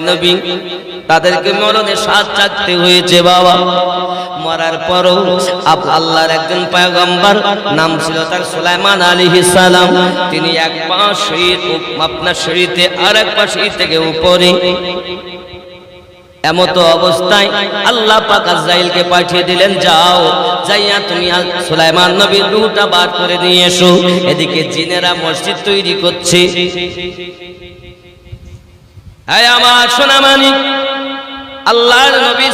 নবী তাদেরকে মরণের স্বাদ চাখতে হয়েছে বাবা। মরার পরও আল্লাহর একজন পয়গম্বর, নাম ছিল তার সুলাইমান আলাইহিস সালাম। তিনি এক পা শরীর আপনার শরীরে আর এক পা শরীর থেকে উপরে, এমতো অবস্থায় আল্লাহ পাক আজরাইলকে পাঠিয়ে দিলেন, যাও যাইয়া তুমি সুলাইমান নবীর রূহটা বার করে নিয়ে এসো। এদিকে জিনেরা মসজিদ তৈরি করছে। হ্যাঁ আমার সোনামানিক, আল্লাহর নবী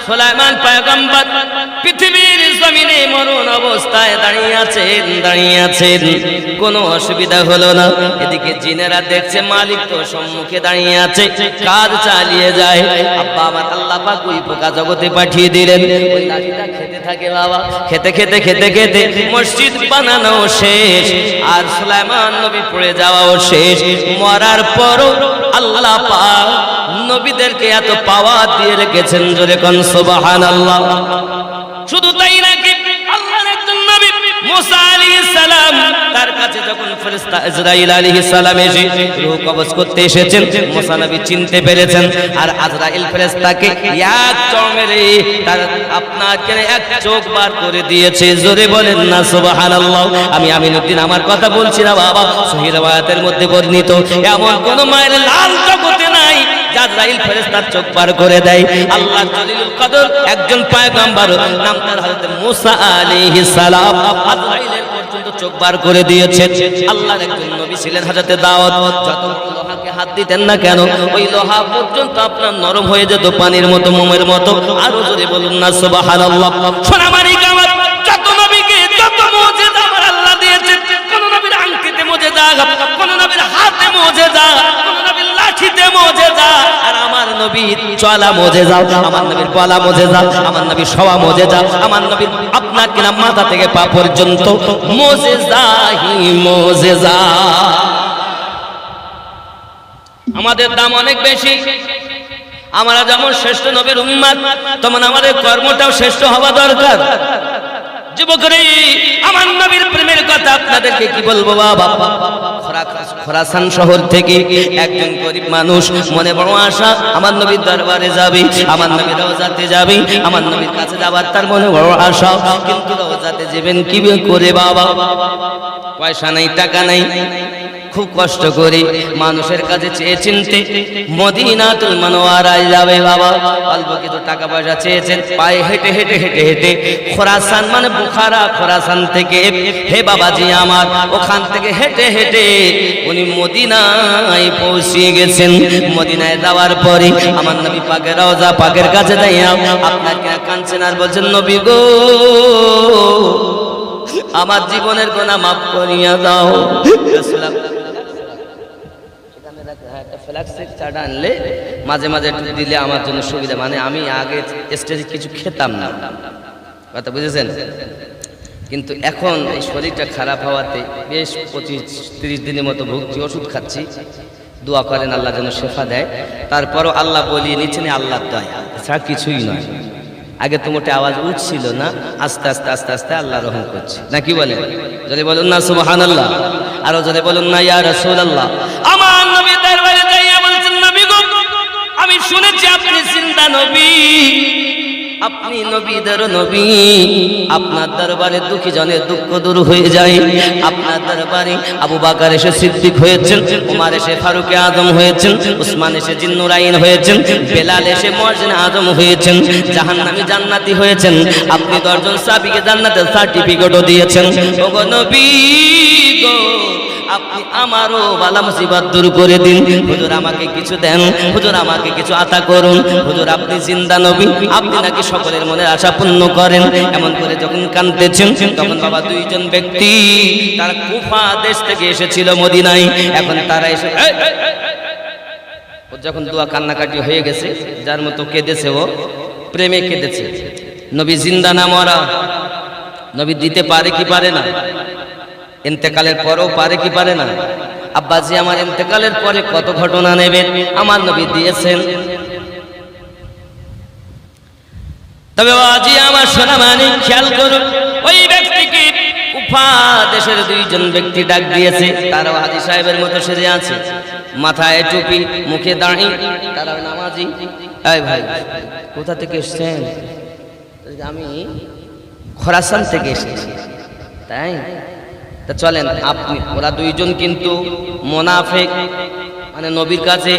সুলাইমান পয়গম্বর পৃথিবীর জমিনে মরণ অবস্থায় দাঁড়িয়ে আছেন, কোনো অসুবিধা হলো না। এদিকে জিনেরা দেখছে মালিক তো সম্মুখে দাঁড়িয়ে আছে, কাজ চালিয়ে যায়। আব্বা আমার আল্লাহ পাক ওই পোকা জগতে পাঠিয়ে দিলেন। ওই লাঠিটা খেতে থাকে বাবা, খেতে খেতে খেতে খেতে মসজিদ বানানো শেষ, আর সুলাইমান নবী পড়ে যাওয়াও শেষ। মরার পরও আল্লাহ পাক নবীদেরকে এত পাওয়ার দিয়ে রেখেছেন, জোরে কোন সুবহানাল্লাহ। শুধু তাই নাকি, আল্লাহর একজন নবী মুসা আলাইহিস সালাম, তার কাছে যখন ফেরেশতা আজরাইল আলাইহিস সালাম এসে রূহ কবজ করতে এসেছেন, মুসা নবী চিনতে পেরেছেন। আর আজরাইল ফেরেশতাকে এক চড় মেরে তার আপনার কেনে এক চোখ বার করে দিয়েছে, জোরে বলেন না সুবহানাল্লাহ। আমি আমিনুদ্দিন আমার কথা বলছি না বাবা, সহিহ riwayat-এর মধ্যে বর্ণিত এমন কোন মায়ের লাল জগতে নাই আজরাইল ফেরেশতার চোখ বার করে দেয়। আল্লাহ জলিলুল কদর একজন পয়গম্বর, নাম তার হযরত মুসা আলাইহিস সালাম, আজরাইলের পর্যন্ত চোখ বার করে দিয়েছেন। আল্লাহর একজন নবী ছিলেন হযরত দাউদ, যত লোহাকে হাত দিতেন না কেন ওই লোহা পর্যন্ত আপনার নরম হয়ে যেত পানির মতো, মোমের মতো। আরো জোরে বলুন না সুবহানাল্লাহ। সোনামানিক আমার, যত নবীকে যত মুজিজা আমার আল্লাহ দিয়েছেন, কোন নবীর আংটিতে মুজিজা, কোন নবীর হাতে মুজিজা, কোন নবীর লাঠিতে মুজিজা, আর আমার নবীর চলা মুজিজা, আমার নবীর বলা মুজিজা, আমার নবীর শোয়া মুজিজা, আমার নবীর আপনার কিনা মাথা থেকে পা পর্যন্ত মুজিজাহি মুজিজা। আমাদের দাম অনেক বেশি। আমরা যেমন শ্রেষ্ঠ নবীর উম্মত, তেমন আমাদের কর্মটাও শ্রেষ্ঠ হওয়া দরকার। যুবকরা, আমার নবীর প্রেমের কথা আপনাদেরকে কি বলবো বাবা। খোরাসান শহর থেকে একজন গরিব মানুষ, মনে বড় আশা আমার নবীর দরবারে যাবে, আমার নবীর রওজাতে যাবে, আমার নবীর কাছে যাবার তার মনে বড় আশা। কিন্তু রওজাতে যাবেন কি করে বাবা, পয়সা নাই, টাকা নাই, খুব কষ্ট করে মানুষের কাছে চেয়ে চিনতে মদিনাতুল মুনাওয়ারায় যাবে বাবা। অল্প কিছু টাকা পয়সা চেয়েছেন, পায়ে হেঁটে হেঁটে হেঁটে হেঁটে খোরাসান মানে বুখারা, খোরাসান থেকে হে বাবাজি আমার, ওখান থেকে হেঁটে হেঁটে উনি মদিনায় পৌঁছে গেছেন। মদিনায় যাওয়ার পরে আমার নবী পাকের রওজা পাকের কাছে দাঁড়িয়ে আপনাকে কাঁদছেন আর বলছেন, নবী গো আমার জীবনের গুনাহ মাফ করিয়া দাও। আনলে মাঝে মাঝে দিলে আমার জন্য সুবিধা, মানে আমি আগে স্টেজে কিছু খেতাম না, কথা বুঝেছেন। কিন্তু এখন এই শরীরটা খারাপ হওয়াতে বেশ 25-30 দিনের মতো ভুগছি, ওষুধ খাচ্ছি। দোয়া করেন আল্লাহ যেন শেফা দেয়। তারপরও আল্লাহ বলিয়ে নিচ্ছেন আল্লাহর দয়া, এছাড়া কিছুই নয়। আগে তো মোটে আওয়াজ উঠছিল না, আস্তে আস্তে আস্তে আস্তে আল্লাহ রহম করছে, নাকি বলেন? যদি বলুন না সুবহানাল্লাহ, আরো যদি বলুন না ইয়া রাসূলুল্লাহ। আমার নবী দরবারে যাইয়া বলছেন, নবী গো আমি শুনেছি আপনি জিন্দা নবী, আপনি নবীদের নবী, আপনার দরবারে দুঃখী জনের দুঃখ দূর হয়ে যায়। আপনার দরবারে আবু বকর এসে সিদ্দিক হয়েছেন, ওমর এসে ফারুকে আজম হয়েছেন, উসমান এসে জিন্নুরাইন হয়েছেন, বেলাল এসে মুয়াজ্জিন আজম হয়েছেন, জাহান্নামী জান্নাতি হয়েছেন। আপনি 10 জন সাহাবীকে জান্নাতের সার্টিফিকেটও দিয়েছেন। ওগো নবী গো, আপনি আমারও বালা মুসিবত দূর করে দিন। হুজুর আমাকে কিছু দেন, হুজুর আমাকে কিছু আতা করুন। হুজুর আপনি জিন্দা নবী, আপনি নাকি সকলের মনের আশা পূর্ণ করেন। এমন করে যখন কাঁদতেছেন, তখন বাবা 2 জন ব্যক্তি তারা কুফা দেশ থেকে এসেছিল মদিনায়। এখন তারা এসে যখন দোয়া কান্নাকাটি হয়ে গেছে, যার মতো কেঁদেছে, ও প্রেমে কেঁদেছে। নবী জিন্দা না মরা, নবী দিতে পারে কি পারে না, ইন্তেকালের পরেও পারে কি পারে না। আব্বাজি আমার ইন্তেকালের পরে কত ঘটনা নেবেন, আমার নবী দিয়েছেন। তবে বাবাজি আমার সোনা মানিক খেয়াল করুন, ওই ব্যক্তিকে কুফা দেশের দুইজন ব্যক্তি ডাক দিয়েছে, তারাও হাজী সাহেবের মতো সেজে আছে, মাথায় টুপি, মুখে দাঁড়ি, তারাও নামাজি। এই ভাই কোথা থেকে এসেছেন? আমি খোরাসান থেকে এসেছি। তাই তা চলেন আপনি, ওরা দুইজন কিন্তু মুনাফিক, মানে নবীর কাছে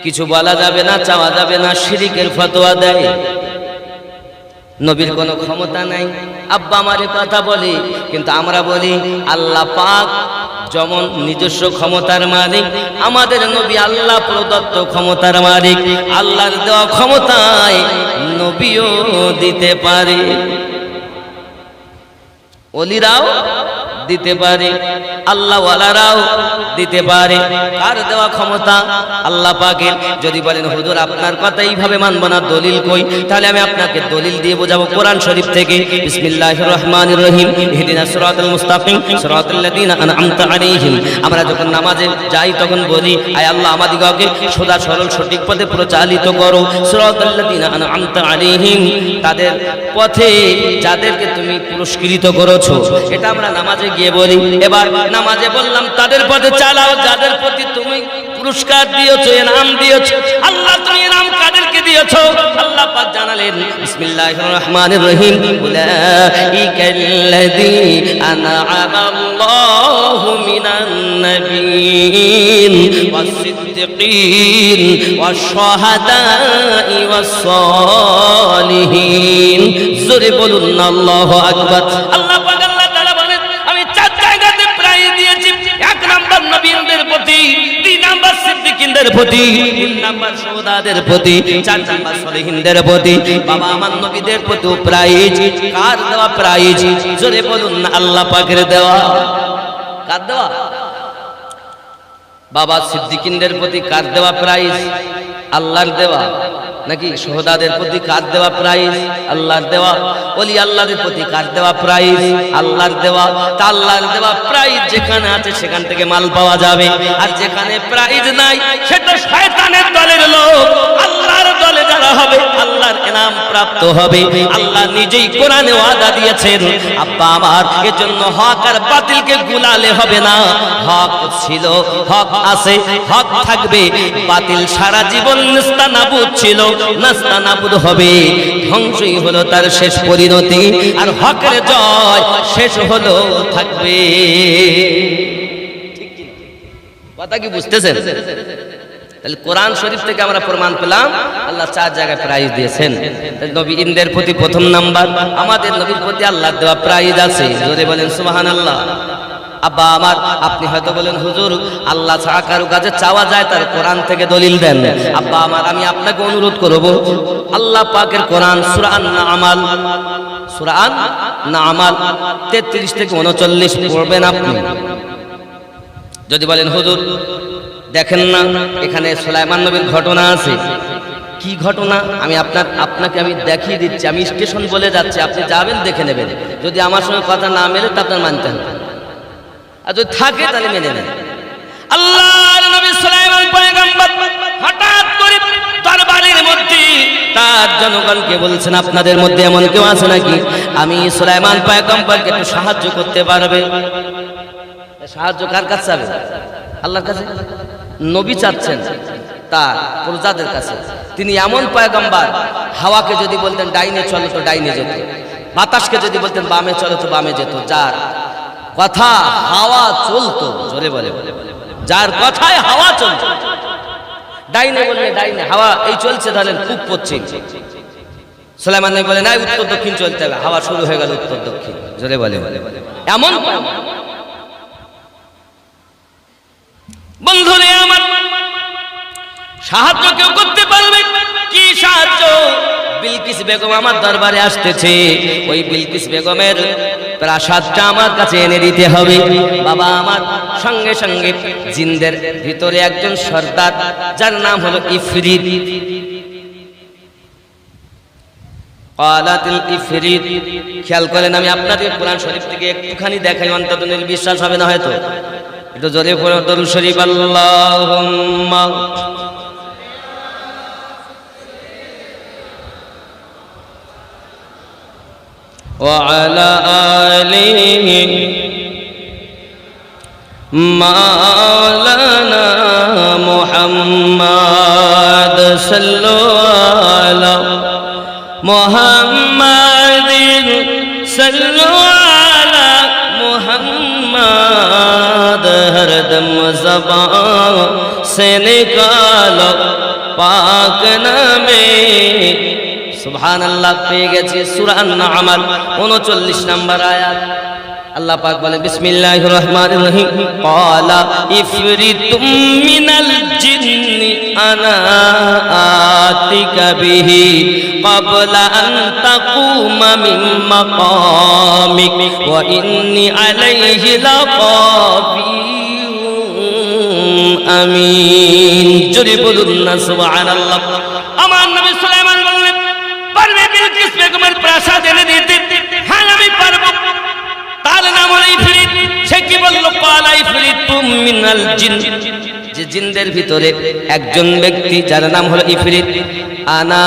কিছু বলা যাবে না, চাওয়া যাবে না, শিরকের ফতোয়া দেয়। নবীর কোনো ক্ষমতা নাই। আব্বা আমারে কথা বলে, কিন্তু আমরা বলি আল্লাহ পাক যেমন নিজস্ব ক্ষমতার মালিক, আমাদের নবী আল্লাহ প্রদত্ত ক্ষমতার মালিক। আল্লাহর দেওয়া ক্ষমতায় নবীও দিতে পারে, ওলিরাও দিতে পারে, আল্লাহ ওয়ালারাও দিতে পারে। কার দেওয়া ক্ষমতা? আল্লাহ পাকের। যদি বলেন হুজুর আপনার কথা এইভাবে মানব না, দলিল কই? তাহলে আমি আপনাকে দলিল দিয়ে বোঝাবো কোরআন শরীফ থেকে। বিসমিল্লাহির রহমানির রহিম, ইহদিনাস সিরাতাল মুস্তাকিম সিরাতাল লাযিনা আনআমতা আলাইহিম। আমরা যখন নামাজে যাই তখন বলি, আয় আল্লাহ আমাদিগকে সোজা সরল সঠিক পথে পরিচালিত করো। সিরাতাল লাযিনা আনআমতা আলাইহিম, তাদের পথে যাদেরকে তুমি পুরস্কৃত করেছো। এটা আমরা নামাজে গিয়ে বলি। এবার নামাজে বললাম তাদের পথে চালাও যাদের প্রতি তুমি পুরস্কার দিয়েছো, ইনাম দিয়েছো। আল্লাহ তুমি ইনাম কাদেরকে দিয়েছো? আল্লাহ পাক জানালেন বিসমিল্লাহির রহমানির রহিম, উলাইকাল্লাযী আনআমাল্লাহু মিনান নাবিয়্যিন ওয়াস-সিদ্দিকিন ওয়াশ-শুহাদাই ওয়াস-সালিহিন। জোরে বলুন আল্লাহু আকবার। আল্লাহ পাক আল্লাহ তাআলা বলেন আমি চার জায়গাতে প্রাইজ দিয়েছি। এক নাম্বার নবীদের প্রতি, দুই নাম্বার সিদ্দিকিনদের প্রতি, তিন নাম্বার শুহাদাদের প্রতি, চার নাম্বার সলিহিনদের প্রতি। বাবা আমার নবীদের প্রতি প্রাইজ। কার দেওয়া প্রাইজ? জোরে বলুন না আল্লাহ পাকের দেওয়া। কার দেওয়া? বাবা সিদ্দিকিনদের প্রতি কার দেওয়া প্রাইজ? আল্লাহর দেওয়া। নাকি শুহাদাদের প্রতি কার দেওয়া প্রাইজ? আল্লাহর দেওয়া। ওলি আল্লাহদের প্রতি কার দেওয়া প্রাইজ? আল্লাহর দেওয়া। তা আল্লাহর দেওয়া প্রাইজ যেখানে আছে সেখান থেকে মাল পাওয়া যাবে, আর যেখানে প্রাইজ নাই সেটা শয়তানের দলের লোক। আল্লাহর দলে যারা হবে আল্লাহর ইনাম প্রাপ্ত হবে। আল্লাহ নিজেই কোরআনে ওয়াদা দিয়েছেন। আব্বা আমার, এজন্য হক আর বাতিলকে গুলালে হবে না। হক ছিল, হক আছে, হক থাকবে। বাতিল সারা জীবন নিস্তানাবুদ ছিল, নাস্তানাবুদ হবে। ধ্বংসই হলো তার শেষ পরিণতি, আর হকের জয় শেষ হলো থাকবে। কথা কি বুঝতেছেন? তাহলে কোরআন শরীফ থেকে আমরা প্রমাণ পেলাম আল্লাহ চার জায়গায় প্রাইজ দিয়েছেন। নবীদের প্রতি প্রথম নাম্বার, আমাদের নবীর প্রতি আল্লাহর দেওয়া প্রাইজ আছে। জোরে বলেন সুবহানাল্লাহ। আব্বা আমার, আপনি হয়তো বলেন হুজুর আল্লাহ ছাড়া কারো কাছে চাওয়া যায়, তার কোরআন থেকে দলিল দেন। আব্বা আমার, আমি আপনাকে অনুরোধ করব, আল্লাহ পাকের কোরআন সূরা আন-নামাল, সূরা আন-নামাল 33 থেকে 39 পড়বেন আপনি। যদি বলেন হুজুর দেখেন না এখানে সুলাইমান নবীর ঘটনা আছে, কি ঘটনা? আমি আপনাকে আমি দেখিয়ে দিচ্ছি। আমি স্টেশন বলে যাচ্ছি, আপনি যাবেন দেখে নেবেন। যদি আমার সঙ্গে কথা না মেলে তা আপনার মানতে হবে, আর যদি থাকে তাহলে মেনে নেন। আল্লাহর নবী সুলাইমান পয়গম্বর হঠাৎ করে দরবারের মধ্যে তার জনগণকে বলছেন, আপনাদের মধ্যে এমন কেউ আছে নাকি আমি সুলাইমান পয়গম্বরকে একটু সাহায্য করতে পারবে? সাহায্য কার কাছে চাবে? আল্লাহর কাছে। নবী চাচ্ছেন তার প্রজাদের কাছে। তিনি এমন পয়গম্বর, হাওয়াকে যদি বলতেন ডাইনে চলো তো ডাইনে যেত, বাতাসকে যদি বলতেন বামে চলো তো বামে যেত। যার কথা হাওয়া চলতো, জোরে বলে, যার কথায় হাওয়া চলতো। ডাইনে বললে ডাইনে, হাওয়া এই চলছে, ধরেন পূব পশ্চিম। সুলাইমান নবী বলেন এই উত্তর দক্ষিণ চলতে হবে, হাওয়া শুরু হয়ে গেল উত্তর দক্ষিণ। জোরে বলে, এমন বন্ধুরে আমার, সাহায্য কেউ করতে পারবে? কি সাহায্য? বিলকিস বেগম আমার দরবারে আসতেছে, ওই বিলকিস বেগমের প্রাসাদটা আমার কাছে এনে দিতে হবে। বাবা আমার, সঙ্গে সঙ্গে জিনদের ভিতরে একজন সর্দার, যার নাম হলো ইফরিত, ক্বালাতিল ইফরিত। খেয়াল করেন, আমি আপনাদের কোরআন শরীফ থেকে একটুখানি দেখাই, অন্তত বিশ্বাস হবে না হয়তো। একটু জোরে পড়ো দরুদ শরীফ, আল্লাহুম্মা। وعلى آله مولانا محمد صلوا على محمد صلوا على محمد हर दम ज़बान से निकालो पाक नामे सुभान अल्लाह पे গেছে সূরা আন-না'ম 39 নম্বর আয়াত আল্লাহ পাক বলে বিসমিল্লাহির রহমানির রহিম ক্বালা ইফরিতুম মিনাল জিন্নি আনা আতিকা বিহি ক্বাবলা আন তাকুমা মিন মাকামিক ওয়া ইন্নী আলাইহি লাকাবিয়ুন আমিন জোরে বলুন না সুবহানাল্লাহ আমার নবী সুলাইমান বললেন পারবে বিলকিস বেগমের প্রাসাদ এনে দিতে হ্যাঁ আমি পারবো তার নাম হলো ইফরিত সে কি বলল ক্বালা ইফরিতুম মিনাল জিন যে জিনদের ভিতরে একজন ব্যক্তি যার নাম হলো ইফরিত আনা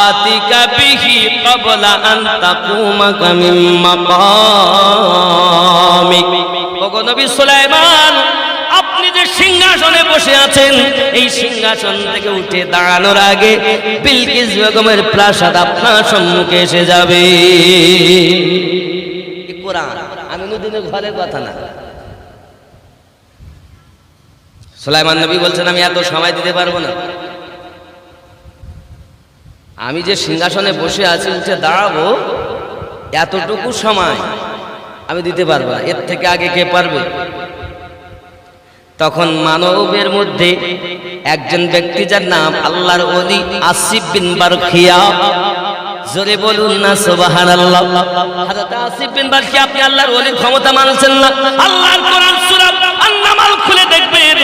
আতিকা বিহি ক্বাবলা আন তাকুমা মিন মাকামিক ওগো নবী সুলাইমান আপনি যে সিংহাসনে বসে আছেন এই সিংহাসন থেকে উঠে দাঁড়ানোর আগে বিলকিস বেগমের প্রাসাদ আপনার সম্মুখে এসে যাবে কোরআন আমিনুদ্দিনের ঘরের কথা না সুলাইমান নবী বলছেন আমি এত সময় দিতে পারবো না আমি যে সিংহাসনে বসে আছি উঠে দাঁড়াবো এতটুকু সময় আমি দিতে পারবো না এর থেকে আগে কে পারবে তখন মানবের মধ্যে একজন ব্যক্তি যার নাম আল্লাহর ওলি আসিফ বিন বারখিয়া জোরে বলুন না সুবহানাল্লাহ হযরত আসিফ বিন বারখিয়া আপনি আল্লাহর ওলির ক্ষমতা মানছেন না আল্লাহর কোরআন সূরা আন-নামল খুলে দেখবেন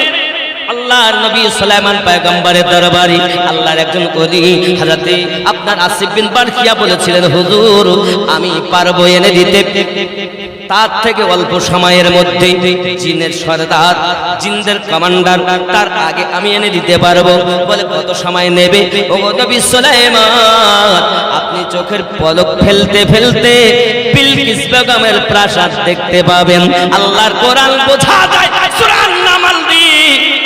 আল্লাহর নবী সুলাইমান পয়গম্বরের দরবারে আল্লাহর একজন ওলি হযরত আপনার আসিফ বিন বারখিয়া বলেছিলেন হুজুর আমি পারবো এনে দিতে তার থেকে অল্প সময়ের মধ্যে জিনের সরদার জিনদের কমান্ডার তার আগে আমি এনে দিতে পারবো বলে কত সময় নেবে ও নবী সুলাইমান আপনি চোখের পলক ফেলতে ফেলতে বিলকিস বেগমের প্রাসাদ দেখতে পাবেন আল্লাহর কোরআন বোঝা যায় সূরা আন-নামল দিয়ে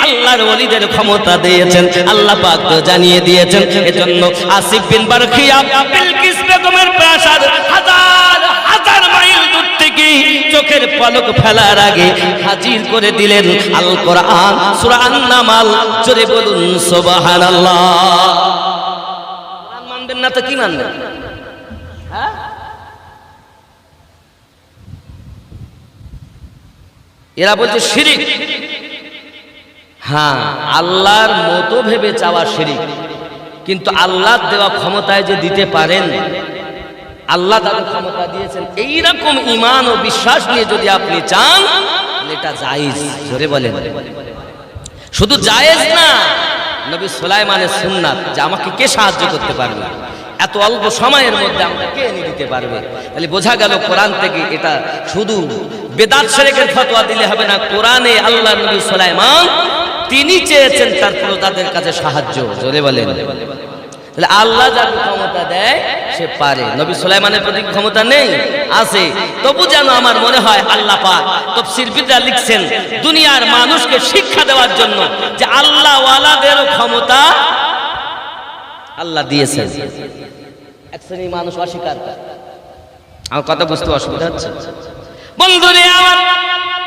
আল্লাহর ওলিদের ক্ষমতা দিয়েছেন আল্লাহ পাক তো জানিয়ে দিয়েছেন এজন্য আসিফ বিন বারখিয়া বিলকিস বেগমের প্রাসাদ হাজার হাজার মাইল দূর থেকে চোখের পলক ফেলার আগে হাজির করে দিলেন আল কোরআন সূরা আন-নামল জোরে বলুন সুবহানাল্লাহ কোরআন মানবেন না তো কি মানবেন হ্যাঁ এরা বলছে শিরিক হ্যাঁ আল্লাহর মতো ভেবে চাওয়া শিরিক কিন্তু আল্লাহর দেওয়া ক্ষমতায় যে দিতে পারেন আল্লাহ তাদের ক্ষমতা দিয়েছেন এইরকম ঈমান ও বিশ্বাস নিয়ে যদি আপনি চান এটা জায়েজ জোরে বলেন শুধু জায়েজ না নবী সুলাইমানের সুন্নাত যে আমাকে কে সাহায্য করতে পারবে এত অল্প সময়ের মধ্যে আমাকে কে এনে দিতে পারবে তাহলে বোঝা গেল কোরআন থেকে এটা শুধু বেদাত শিরকের ফতোয়া দিলে হবে না কোরআনে আল্লাহর নবী সুলাইমান তিনি চেয়েছেন তার প্রজাদের কাছে সাহায্য জোরে বলেন তাহলে আল্লাহ যাকে ক্ষমতা দেয় সে পারে নবী সুলাইমানের প্রতি ক্ষমতা নেই আছে তবু যেন আমার মনে হয় আল্লাহ পাক তাফসীরবিদরা লিখছেন দুনিয়ার মানুষকে শিক্ষা দেওয়ার জন্য যে আল্লাহ ওয়ালাদেরও ক্ষমতা আল্লাহ দিয়েছেন এক শ্রেণীর মানুষ অস্বীকার করে আমার কথা বুঝতে অসুবিধা হচ্ছে বন্ধুরে আমার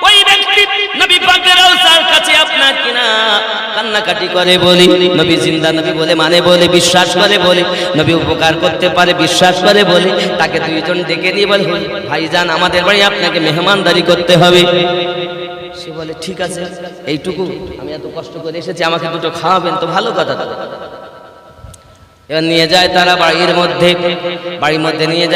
ওই ব্যক্তি নবী পাকের রওজার কাছে আপনার কিনা কান্নাকাটি করে বলি নবী জিন্দা নবী বলে মানে বলে বিশ্বাস করে বলে নবী উপকার করতে পারে বিশ্বাস করে বলে তাকে দুইজন ডেকে নিয়ে বলে ভাইজান আমাদের বাড়ি আপনাকে মেহমানদারি করতে হবে সে বলে ঠিক আছে এইটুকু আমি এত কষ্ট করে এসেছি আমাকে দুটো খাওয়াবেন তো ভালো কথা এবার নিয়ে যায় তারা বাড়ির মধ্যে নিয়ে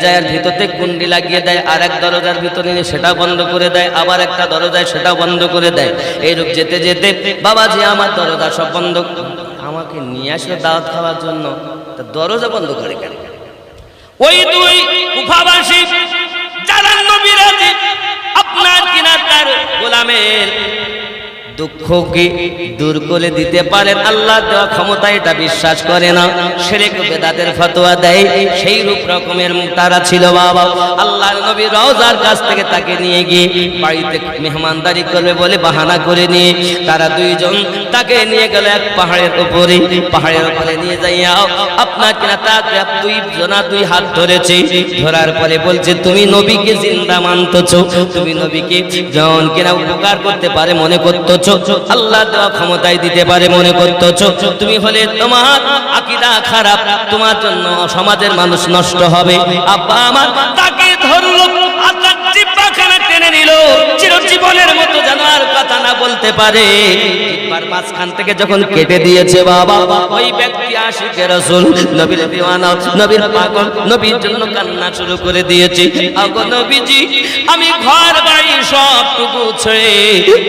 যায় আর ভিতরতে কুন্ডি লাগিয়ে দেয় আর এক দরজার ভিতরে নিয়ে সেটা বন্ধ করে দেয় আবার একটা দরজায় সেটাও বন্ধ করে দেয় এইরূপ যেতে যেতে বাবাজি আমার দরজা সব বন্ধ আমাকে নিয়ে আসলো দাওয়াত খাওয়ার জন্য তা দরজা বন্ধ করে কেন ওই দুই কুফাবাসী যারা নবীর আপনার কিনা তার গোলামের দুঃখকে দূর করে দিতে পারেন আল্লাহ দেওয়া ক্ষমতা, এটা বিশ্বাস করে না, শিরক বেদাতের ফতোয়া দেয়। সেই রূপ রকমের তারা ছিল বাবা। আল্লাহর নবী রওজার কাছ থেকে তাকে নিয়ে গিয়ে বাড়িতে মেহমানদারি করবে বলে বাহানা করে নিয়ে তারা দুইজন তাকে নিয়ে গেল এক পাহাড়ের উপরে। পাহাড়ের উপরে নিয়ে যাইয়া আপনার কিনা তাকে দুই হাত ধরেছে, ধরার পরে বলছে তুমি নবীকে জিন্দা মানতেছো, তুমি নবীকে জন কিনা উপকার করতে পারে মনে করতেছো, আল্লাহ দেওয়া ক্ষমতায় দিতে পারে মনে করতেছো, তুমি হলে তোমার আকীদা খারাপ, তোমার জন্য সমাজের মানুষ নষ্ট হবে। আব্বা আমার তাকে ধরলো, আল্লাহ জিহ্বাখানা টেনে নিল, চিরজীবনের মতো যেন আর কথা না বলতে পারে। জিহ্বার মাঝখান থেকে যখন কেটে দিয়েছে বাবা, ওই ব্যক্তি আশিকে রাসূল, নবীর দিওয়ানা, নবীর পাগল, নবীর জন্য কান্না শুরু করে দিয়েছে। আগো নবীজি, আমি ঘর বাড়ি সবটুকু ছেড়ে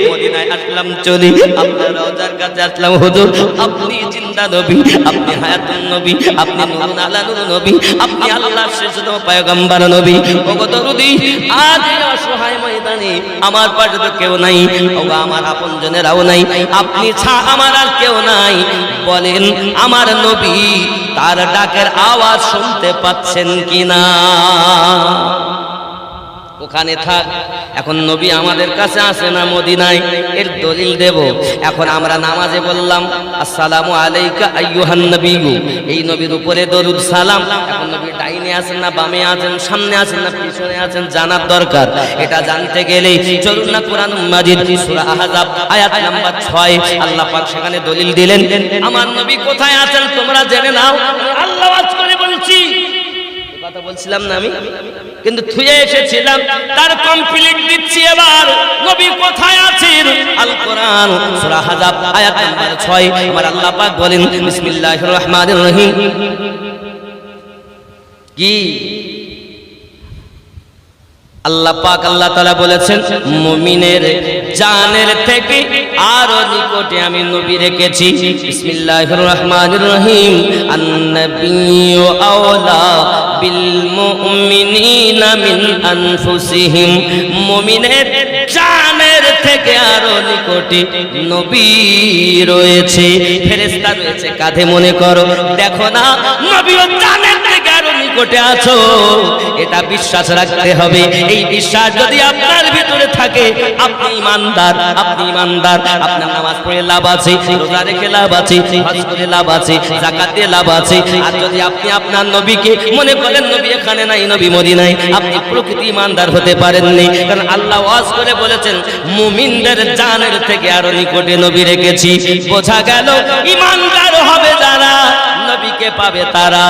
মদিনায় আসলাম, চলি আপনার রওজার কাছে আসলাম। হুজুর, আপনি জিন্দা নবী, আপনি হায়াতুন নবী, আপনি নূরুন আলা নূর নবী, আপনি আল্লাহর শ্রেষ্ঠতম পয়গম্বর নবী। ওগো দরুদি, আজ এই অসহায় ময়দানে আমার পাশে তো কেউ নাই, ওগো আমার আপনজনেরাও নাই, আপনি ছাড়া আমার আর কেউ নাই। বলেন আমার নবী তার ডাকের আওয়াজ শুনতে পাচ্ছেন কিনা? ওখানে থাক। এখন নবী আমাদের কাছে আসে না মদিনায়, এর দলিল দেব। এখন আমরা নামাজে বললাম আসসালামু আলাইকা আইয়ুহান নবিয়্যু, এই নবীর উপরে দরুদ সালাম। এখন নবী ডাইনে আছেন না বামে আছেন, সামনে আছেন না পিছনে আছেন, জানার দরকার। এটা জানতে গেলে চলুন না কোরআন মাজিদ সূরা আহজাব আয়াত নাম্বার 6, আল্লাহ পাক সেখানে দলিল দিলেন আমার নবী কোথায় আছেন তোমরা জেনে নাও। আল্লাহ ওয়াজ করে বলছি, কথা বলছিলাম না আমি, কিন্তু থুয়ে এসেছিলাম, তার কমপ্লিট দিচ্ছি। এবার নবী কোথায় আছেন? আল কোরআন সূরা আহজাব আয়াত নাম্বার 6, আমার আল্লাহ পাক বলেন বিসমিল্লাহির রহমানির রহিম। কি আল্লাহ পাক আল্লাহ তাআলা বলেছেন, মুমিনের জানের থেকে আরো নিকটে আমি নবী রেখেছি। বিসমিল্লাহির রহমানির রহিম। আন-নাবিয়্যু আওলা বিল মুমিনিনা মিন আনফুসিহিম, মুমিনের জানের থেকে আরো নিকটে নবী রয়েছে, ফেরেশতা রয়েছে কাঁধে। মনে করো, দেখো না নবীও জানের থেকে আরো নিকটে আছো, এটা বিশ্বাস রাখতে হবে। এই বিশ্বাস যদি আপনার ভিতরে থাকে, আপনি ইমানদার, আপনি ইমানদার। আপনার নামাজ পড়ে লাভ আছে, রোজা রেখে লাভ আছে, হজ করে লাভ আছে, যাকাত দিয়ে লাভ আছে। আর যদি আপনি আপনার নবীকে মনে করেন নবী এখানে নাই, নবী মদিনায়, আপনি প্রকৃত ইমানদার হতে পারেননি। কারণ আল্লাহ ওয়াজ করে বলেছেন মুমিনদের জানের থেকে আরো নিকটে নবী রেখেছি। বোঝা গেল ইমানদার হবে যারা, নবীকে পাবে তারা।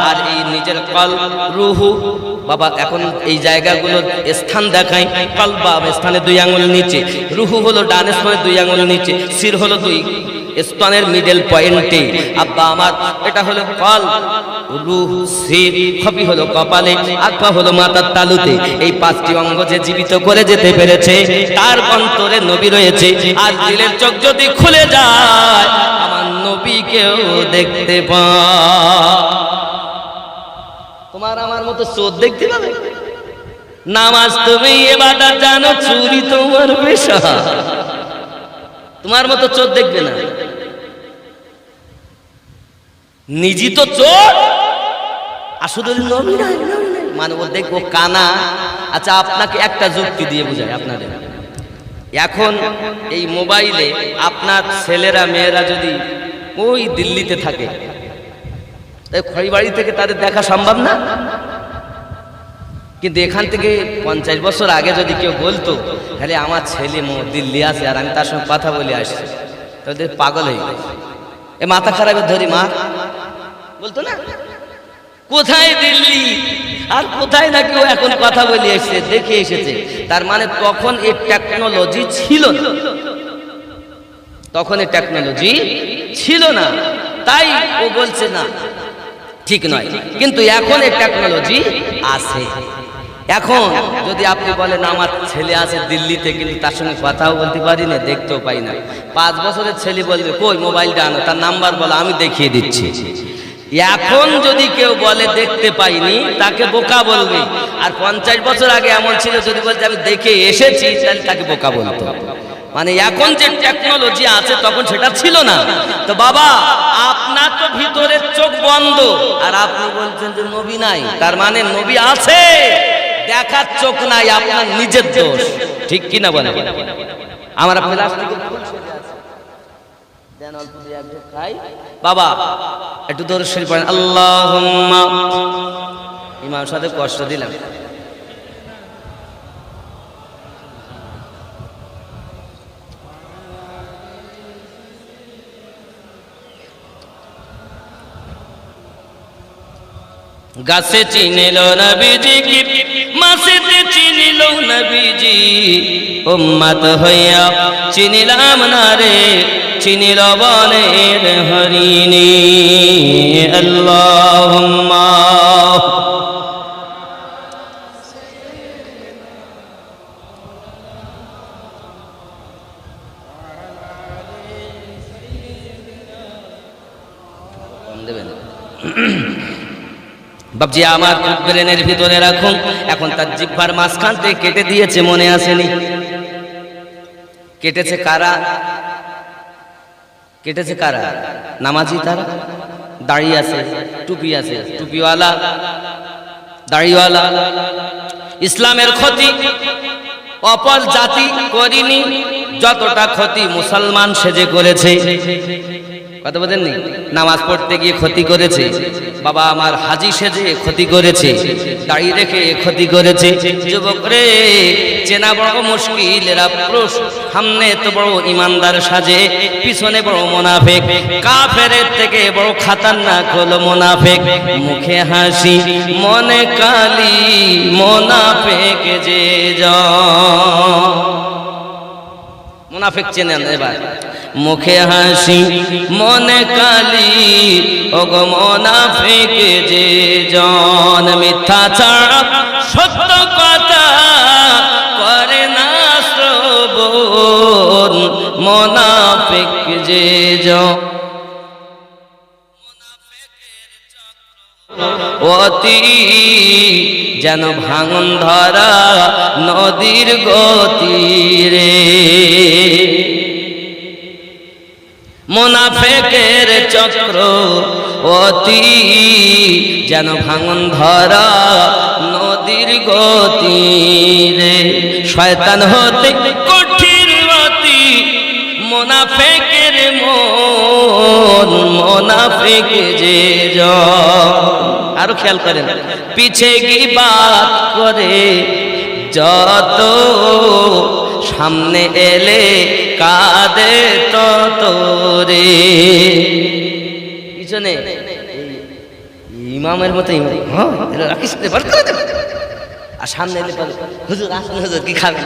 আর এই নিজের কলব, রুহু, বাবা এখন এই জায়গাগুলোর স্থান দেখাই। কলব স্থানে 2 আঙ্গুল নিচে, রুহু হলো ডান স্থানে 2 আঙ্গুল নিচে, শির হলো 2 স্তনের মিডল পয়েন্টে। আব্বা আমার এটা হলো কল, রূহ, শির, খবি হলো কপালে, আকফা হলো মাথার তালুতে। এই 5টি অঙ্গ যে জীবিত করে যেতে পেরেছে, তার অন্তরে নবী রয়েছে। আর দিলের চোখ যদি খুলে যায়, আমার নবীকেও দেখতে পায়। তোমার আমার মতো চোখ দেখতে পাবে? নামাজ তুমি ইবাদত জানো, চুরি তোমার পেশা, তোমার মতো চোখ দেখবে না। নিজে তো চোর, আসলে নবী নাই, মানে ও দেখবো কানা। আচ্ছা আপনাকে একটা যুক্তি দিয়ে বুঝাই আপনাদের। এখন এই মোবাইলে আপনার ছেলেরা মেয়েরা যদি ওই দিল্লিতে থাকে, তাই খড়িবাড়ি থেকে তাদের দেখা সম্ভব না। কিন্তু এখান থেকে 50 বছর আগে যদি কেউ বলতো তাহলে আমার ছেলে দিল্লি আছে আর আমি তার সঙ্গে কথা বলে আসছি, তাহলে পাগল হয়ে গেছে, এ মাথা খারাপের ধরি মা বলতো না। কোথায় দিল্লি আর কোথায় নাকি ও এখন কথা বলে এসেছে, দেখে এসেছে। তার মানে তখন এই টেকনোলজি ছিল না, তখন এই টেকনোলজি ছিল না, তাই ও বলছে না ঠিক নয়। কিন্তু এখন এই টেকনোলজি আছে। এখন যদি আপনি বলেন আমার ছেলে আছে দিল্লিতে, কিন্তু তার সঙ্গে কথাও বলতে পারি না, দেখতেও পাই না। 5 বছরের ছেলে বলবে কই মোবাইলটা আনো, তার নাম্বার বলো, আমি দেখিয়ে দিচ্ছি। এখন যদি কেউ বলে দেখতে পাইনি, তাকে বোকা বলবে। আর 50 বছর আগে এমন ছিল, যদি বলতে আমি দেখে এসেছি, তাহলে তাকে বোকা বলতো। মানে এখন যে টেকনোলজি আছে তখন সেটা ছিল না। তো বাবা আপনার তো ভিতরের চোখ বন্ধ আর আপনি বলছেন যে নবী নাই, তার মানে নবী আছে, দেখার চোখ নাই, আপনার নিজের দোষ। ঠিক কি না বলেন? আমরা প্লাস্টিকের ফুল সেজে আছে, দেন অল্প দিয়ে একটু খাই। বাবা একটু দরুদ শরীফ পড়েন, আল্লাহুম্মা। ইমাম সাহেব কষ্ট দিলাম। গাছে চিনিল নবীজি কি মাসেতে চিনিল নবীজি, উম্মত হইয়া চিনিলাম না রে, চিনিল বনের হরিণী। আল্লাহুম্মা বাবজি আমার ব্রেনের ভিতরে রাখুন। এখন তার জিহ্বার মাঝখান থেকে কেটে দিয়েছে, মনে আসেনি? কেটেছে কারা? কেটেছে কারা? নামাজি তারা। দাড়ি আছে, টুপি আছে, টুপিওয়ালা, দাড়িওয়ালা। ইসলামের ক্ষতি অপর জাতি করিনি, যতটা ক্ষতি মুসলমান সেজে করেছে। কথা বলেননি? নামাজ পড়তে গিয়ে ক্ষতি করেছে, বাবা আমার হাজি সেজে ক্ষতি করেছে, দাড়ি রেখে ক্ষতি করেছে। যুবক রে, চেনা বড় মুশকিল। এরা সামনে তো বড় ইমানদার সাজে, পিছনে বড় মুনাফিক। কাফেরের থেকে বড় খাতারনাক হলো মুনাফিক। মুখে হাসি মনে কালি, মুনাফিক যে মুনাফিক চেনেন এবার? মুখে হাসি মনে কালি, ওগো মুনাফিক যে জন। মিথ্যা ছাড়া সত্য কথা করে না শ্রবণ, মুনাফিক যে জন। অতি যেন ভাঙন ধরা নদীর গতি রে, মুনাফিকের চক্র অতি যেন ভাঙন ধরা নদীর গতি রে। শয়তান হতে কঠিন অতি মুনাফিকের মন, মুনাফিক যে জন। আরো খেয়াল করেন, পিছে গীবাত করে যত, সামনে এলে কাঁদে তত রে। পিছনে ইমামের মতো ইমাম, রাখিস আর সামনে এলে হুজুর আসুন, হুজুর কি খাবে?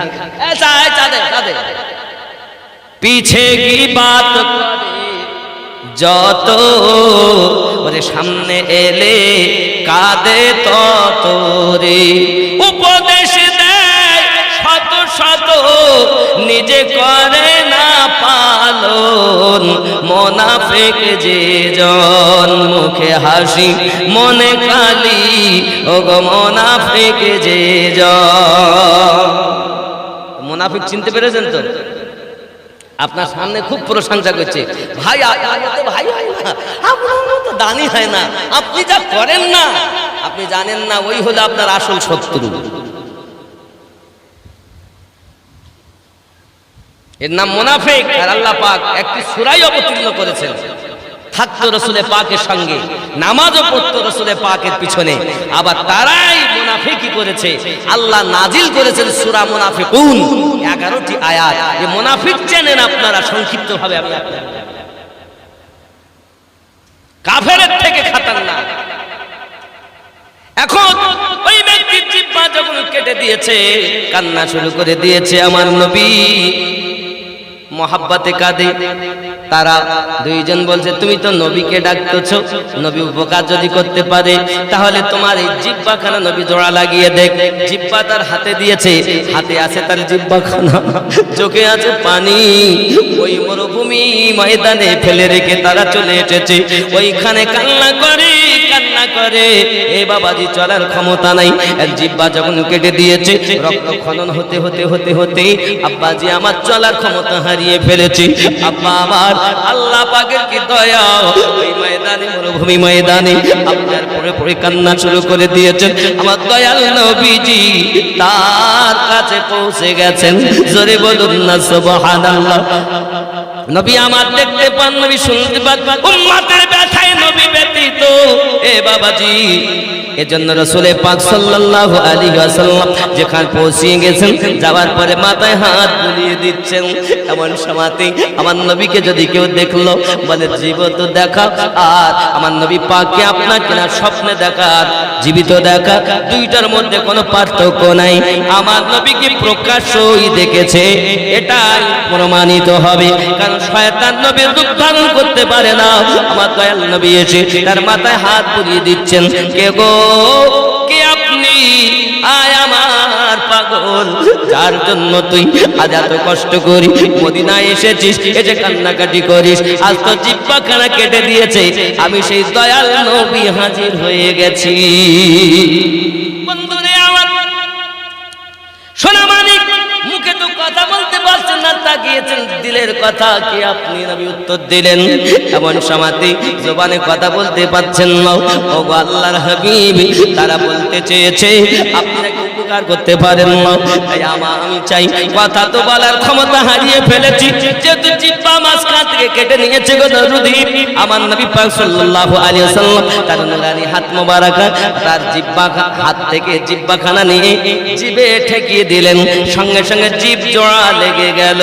পিছে গীবাত করে যত, ওরে সামনে এলে কাঁদে তত রে। উপদেশ দেয় শত শত, নিজে করে না পালন, মুনাফিক যে জন। মুখে হাসি মনে কালি, ওগো মুনাফিক যে জন। মুনাফিক চিনতে পেরেছেন তো? আপনার সামনে খুব প্রশংসা করছে, ভাই ভাই হয় না, আপনার মতো দানি হয় না, আপনি যা করেন না, আপনি জানেন না, ওই হলো আপনার আসল শত্রু। এর নাম মুনাফিক। আর আল্লাহ পাক একটি সূরাই অবতীর্ণ করেছেন, থাকতো রসুলে পাকের সঙ্গে, নামাজও পড়তো রসুলে পাকের পিছনে, আবার তারাই মুনাফিকি করেছে। আল্লাহ নাজিল করেছেন সূরা মুনাফিকুন, 11টি আয়াত। এই মুনাফিক চেনেন আপনারা সংক্ষিপ্ত ভাবে? আমি কাফেরের থেকে খাতারনাক। এখন ওই ব্যক্তির জিহ্বা যখন কেটে দিয়েছে, কান্না শুরু করে দিয়েছে। আমার নবী মোহাব্বতে কাঁদে। তারা দুইজন বলছে, তুমি তো নবীকে ডাকতেছো, নবী উপকার যদি করতে পারে তাহলে তোমার এই জিহ্বাখানা নবী জোড়া লাগিয়ে দেখ। জিহ্বা তার হাতে দিয়েছে, হাতে আছে তার জিহ্বাখানা, চোখে আছে পানি। ওই মরুভূমি ময়দানে ফেলে রেখে তারা চলে এসেছে, ওইখানে কান্না করে কান্না না করে এ বাবাজি চলার ক্ষমতা নাই। এক জিহ্বা যখন কেটে দিয়েছে, রক্ত খনন হতে হতে হতে হতে আব্বাজি আমার চলার ক্ষমতা হারিয়ে ফেলেছি। আব্বা আমার আল্লাহ পাকের কি দয়া, ওই ময়দানে মরুভূমি ময়দানে আপনার পরে পরে কান্না শুরু করে দিয়েছেন। আমার দয়াল নবীজি তার কাছে পৌঁছে গেছেন। জোরে বলুন না সুবহানাল্লাহ। নবী আমার দেখতে পান, নবী শুনতে পান, উম্মতের ব্যথায় নবী ব্যতীত এ বাবাজি। এজন্য রাসূল পাক সাল্লাল্লাহু আলাইহি ওয়াসাল্লাম যেখানে পৌঁছে গেছেন, যাওয়ার পরে মাথায় হাত বুলিয়ে দিচ্ছেন। এমন সময়তে আমার নবীকে যদি কেউ দেখলো বলে জীবিত দেখা, আর আমার নবী পাককে আপনাকে না স্বপ্নে দেখা আর জীবিত দেখা দুইটার মধ্যে কোনো পার্থক্য নাই। আমার নবীকে প্রকাশ্যই দেখেছে, এটাই প্রমাণিত হবে। কারণ শয়তান নবীর রূপ ধারণ করতে পারে না। আমার দয়াল নবী এসে তার মাথায় হাত বুলিয়ে দিচ্ছেন, কে গো, কে আপনি? আয় আমার পাগল, যার জন্য তুই আজ এত কষ্ট করি মদিনায় এসেছিস, এই যে কান্নাকাটি করিস, আজ তো জিহ্বাখানা কেটে দিয়েছে, আমি সেই দয়াল নবী হাজির হয়ে গেছি। বন্ধুরে আমার সোনা মানিক, মুখে তো কথা বলতে পারছেন না, তাকিয়েছেন দিলের কথা কি আপনি নবী উত্তর দিলেন। এমন সময়তে জবানে কথা বলতে পারছেন না। ও আল্লাহর হাবিব, তারা বলতে চেয়েছে আপনাকে উপকার করতে পারেন না, তাই আমি চাই, কথা তো বলার ক্ষমতা হারিয়ে ফেলেছি, যেহেতু জিহ্বা মাঝখান থেকে কেটে নিয়েছে গো দরুদি। আমার নবী পাক সাল্লাল্লাহু আলাইহি ওয়াসাল্লাম তার নুরানি হাত মোবারক তার জিহ্বা হাত থেকে জিহ্বাখানা নিয়ে জিভে ঠেকিয়ে দিলেন, সঙ্গে সঙ্গে জিভ জোড়া লেগে গেল।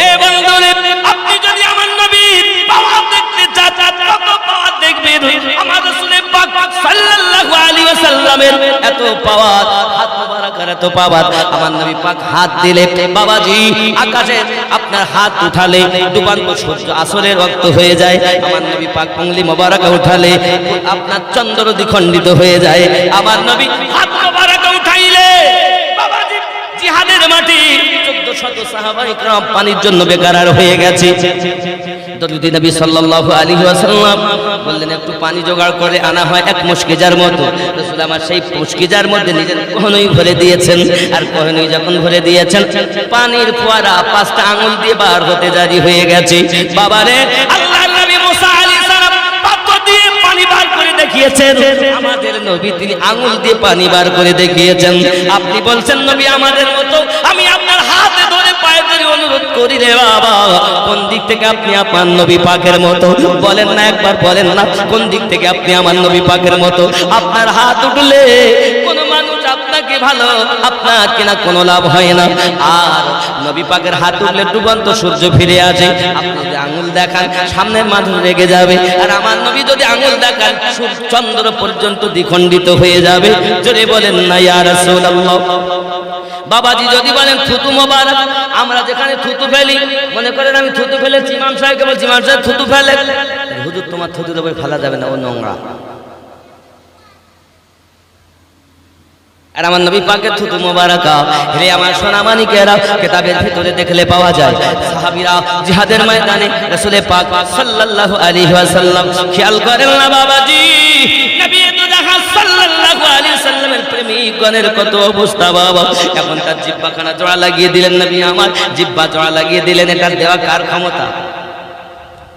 এ বন্ধুরে, আপনি যদি আমার নবীর পাওয়ার দেখতে চান, কত পাওয়ার দেখবেন। আমার রাসূল পাক সাল্লাল্লাহু আলাইহি ওয়াসাল্লামের এত পাওয়ার, হাত মোবারকের এত পাওয়ার। আমার নবী পাক হাত দিলে বাবাজি আকাশে আপনার হাত উঠালে ডুবান্ত সূর্য আসরের রক্ত হয়ে যায়। আমার নবী পাক উঙ্গলি মোবারক উঠালে আপনার চন্দ্র দ্বিখণ্ডিত হয়ে যায়। আমার নবী হাত মোবারক উঠাইলে বাবাজি জিহাদের মাটি 1400 সাহাবায়ে کرام পানির জন্য বেকারার হয়ে গেছে। দরুদ নবী সাল্লাল্লাহু আলাইহি ওয়াসাল্লাম বললেন একটু পানি জোগাড় করে আনা হয় এক মুশকিজার মতো। রাসূল আমার সেই মুশকিজার মধ্যে নিজের কোহনই ভরে দিয়েছেন, আর কোহনই যখন ভরে দিয়েছেন পানির ফোয়ারা 5টা আঙ্গুল দিয়ে বার হতে জারি হয়ে গেছে। বাবারে, আল্লাহর নবী মুসা আলাইহিস সালাম পাত্র দিয়ে পানি বার করে দেখিয়েছেন, আমাদের নবী তিনি আঙ্গুল দিয়ে পানি বার করে দেখিয়েছেন। আপনি বলছেন নবী আমাদের মতো, আমি আপনার হাতে ধরে পায়ে ধরে অনুরোধ করি রে বাবা, কোন দিক থেকে আপনি আপনার নবী পাকের মতো? বলেন না, একবার বলেন না, কোন দিক থেকে আপনি আমার নবী পাকের মতো? আপনার হাত উঠলে কোন মানুষ আপনাকে ভালো, আপনাকে না কোনো লাভ হয় না। আর নবী পাকের হাত উঠলে ডুবন্ত সূর্য ফিরে আসে। আপনি যদি আঙ্গুল দেখান সামনের মানুষ রেগে যাবে, আর আমার নবী যদি আঙ্গুল দেখান চন্দ্র পর্যন্ত দ্বিখণ্ডিত হয়ে যাবে। জোরে বলেন না ইয়া রাসূলুল্লাহ। বাবাজি যদি বলেন থুতু মোবারক, আমরা যেখানে থুতু ফেলি, মনে করেন আমি থুতু ফেলেছি, ইমাম সাহেবকে বলছি ইমাম সাহেব থুতু ফেলে, হুজুর তোমার থুতু দেবে ফেলা যাবে না, ও নোংরা। আর আমার নবী পাকের থুতু মোবারক রে আমার সোনা মানিকেরা কিতাবের ভিতরে দেখলে পাওয়া যায়। সাহাবীরা জিহাদের ময়দানে রাসূল পাক সাল্লাল্লাহু আলাইহি ওয়াসাল্লাম খেয়াল করেন না বাবাজি, নবী তো দেখা সাল্লাল্লাহু আলাইহি ওয়াসাল্লামের প্রেমিকগণের কত অবস্থা বাবা। এখন তার জিহ্বাখানা জোড়া লাগিয়ে দিলেন নবী আমার, জিহ্বা জোড়া লাগিয়ে দিলেন। এটা দেওয়া কার ক্ষমতা?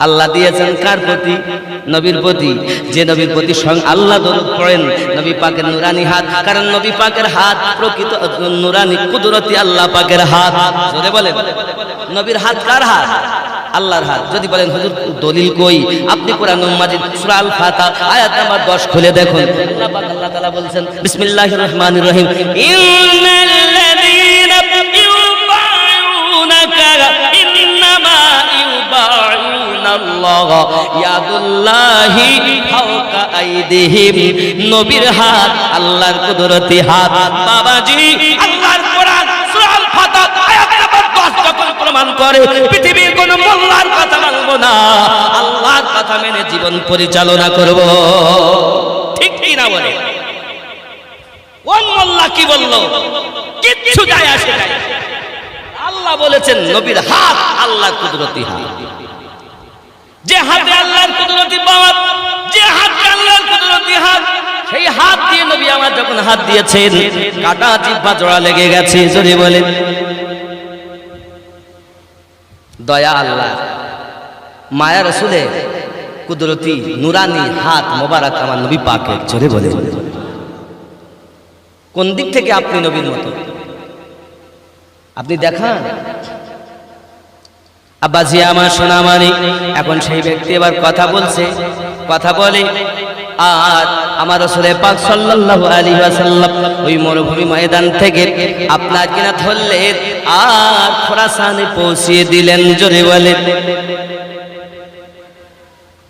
আল্লাহ দিয়েছেন কার প্রতি? নবীর প্রতি। যে নবীর প্রতি আল্লাহ দরুদ পড়েন, নবী পাকের নুরানি হাত, কারণ নবী পাকের হাত প্রকৃত নুরানি কুদরতি আল্লাহ পাকের হাত। জোরে বলেন, নবীর হাত কার হাত? আল্লাহর হাত। যদি বলেন হুজুর দলিল কই, আপনি কোরআনুল মাজিদ সূরা আল ফাতিহা আয়াত নাম্বার 10 খুলে দেখুন। আল্লাহ পাক আল্লাহ তাআলা বলেন বিসমিল্লাহির রহমানির রহিম, ইন্নাল্লাযীনা ইউবায়ুনাকা ইন্নামা ইউবায়ুনাল্লাহ ইয়াদুল্লাহি ফাওকা আইদিহিম। নবীর হাত আল্লাহর কুদরতি হাত। বাবাজি আল্লাহর কোরআন সূরা আল ফাতিহা আয়াত নাম্বার 10 যখন প্রমাণ করে পৃথিবীর কোন মোল্লার কথা মানব না, আল্লাহর কথা মেনে জীবন পরিচালনা করব। ঠিক কি না বলে? কোন মোল্লা কি বললো কিচ্ছু যায় আসে না। আল্লাহ বলেছেন নবীর হাত আল্লাহর কুদরতি হাত। যে হাতে আল্লাহর কুদরতি পাওয়ার, যে হাতে আল্লাহর হাত দিয়েছেন, কাটা জিহ্বা জোড়া লেগে গেছে। জোরে বলেন দয়া আল্লাহ, মায়া রাসূলের কুদরতি নুরানি হাত মোবারক আমার নবী পাকের। জোরে বলেন কোন দিক থেকে আপনি নবীর মতো? আপনি দেখান। আব্বাজি আমার সোনামানি, এখন সেই ব্যক্তি এবার কথা বলছে, কথা বলে আর আমার রাসূল পাক সাল্লাল্লাহু আলাইহি ওয়াসাল্লাম ওই মরুভূমি ময়দান থেকে আপনার কিনা ধরলেন আর খোরাসানে পৌঁছিয়ে দিলেন। জোরে বলেন